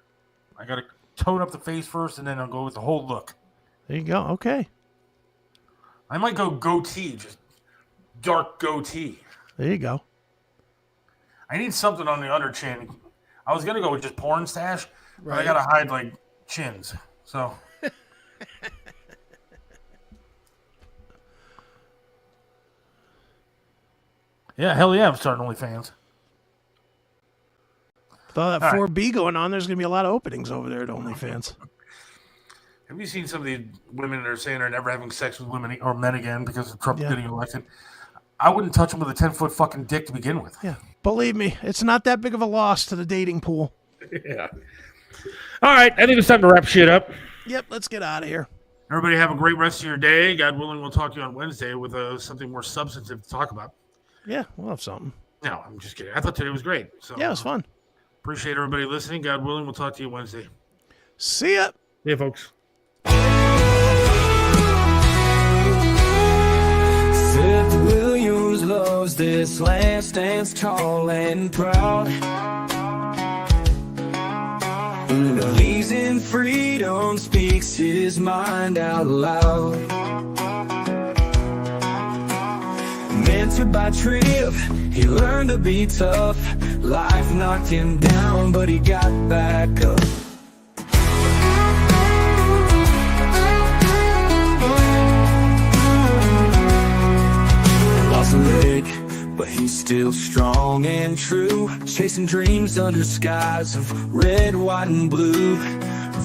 I got to tone up the face first, and then I'll go with the whole look. There you go. Okay. I might go goatee, just dark goatee. There you go. I need something on the under chin. I was gonna go with just porn stash, but I gotta hide like chins. So. Yeah, hell yeah, I'm starting OnlyFans. With all that 4B going on, there's going to be a lot of openings over there at OnlyFans. Have you seen some of the women that are saying they're never having sex with women or men again because of Trump getting elected? I wouldn't touch them with a 10-foot fucking dick to begin with. Yeah, believe me, it's not that big of a loss to the dating pool. Yeah. All right, I think it's time to wrap shit up. Yep, let's get out of here. Everybody have a great rest of your day. God willing, we'll talk to you on Wednesday with something more substantive to talk about. Yeah, we'll have something. No, I'm just kidding. I thought today was great. So yeah, it was fun. Appreciate everybody listening. God willing, we'll talk to you Wednesday. See ya. See ya, folks. Seth Williams loves this land, stands tall and proud. Believes in freedom, speaks his mind out loud. Mentored by Triv, he learned to be tough. Life knocked him down, but he got back up. Lost a leg, but he's still strong and true. Chasing dreams under skies of red, white, and blue.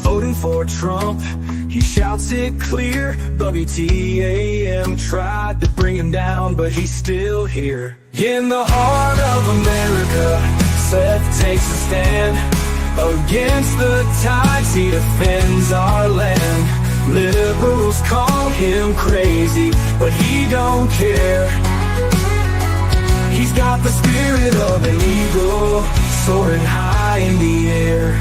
Voting for Trump, he shouts it clear. WTAM tried to bring him down, but he's still here. In the heart of America, Seth takes a stand. Against the tides, he defends our land. Liberals call him crazy, but he don't care. He's got the spirit of an eagle, soaring high in the air.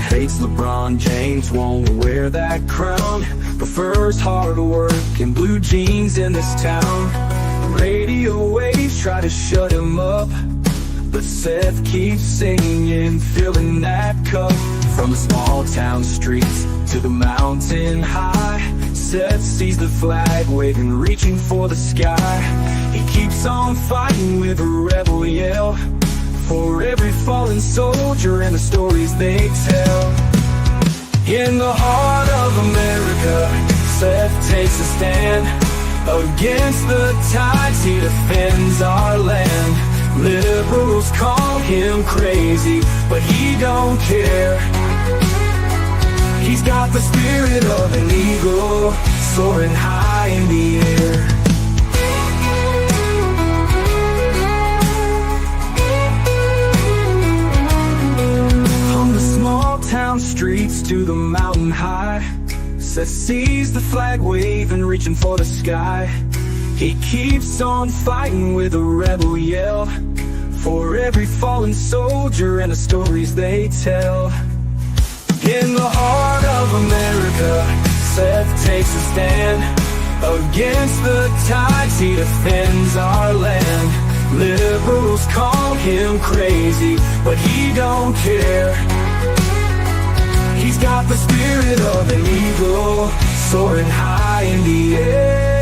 Hates LeBron James, won't wear that crown. Prefers hard work and blue jeans in this town. Radio waves try to shut him up, but Seth keeps singing, filling that cup. From the small town streets to the mountain high, Seth sees the flag waving, reaching for the sky. He keeps on fighting with a rebel yell, for every fallen soldier and the stories they tell. In the heart of America, Seth takes a stand. Against the tides, he defends our land. Liberals call him crazy, but he don't care. He's got the spirit of an eagle, soaring high in the air. Town streets to the mountain high, Seth sees the flag waving, reaching for the sky. He keeps on fighting with a rebel yell, for every fallen soldier and the stories they tell. In the heart of America, Seth takes a stand. Against the tides, he defends our land. Liberals call him crazy, but he don't care. He's got the spirit of an eagle, soaring high in the air.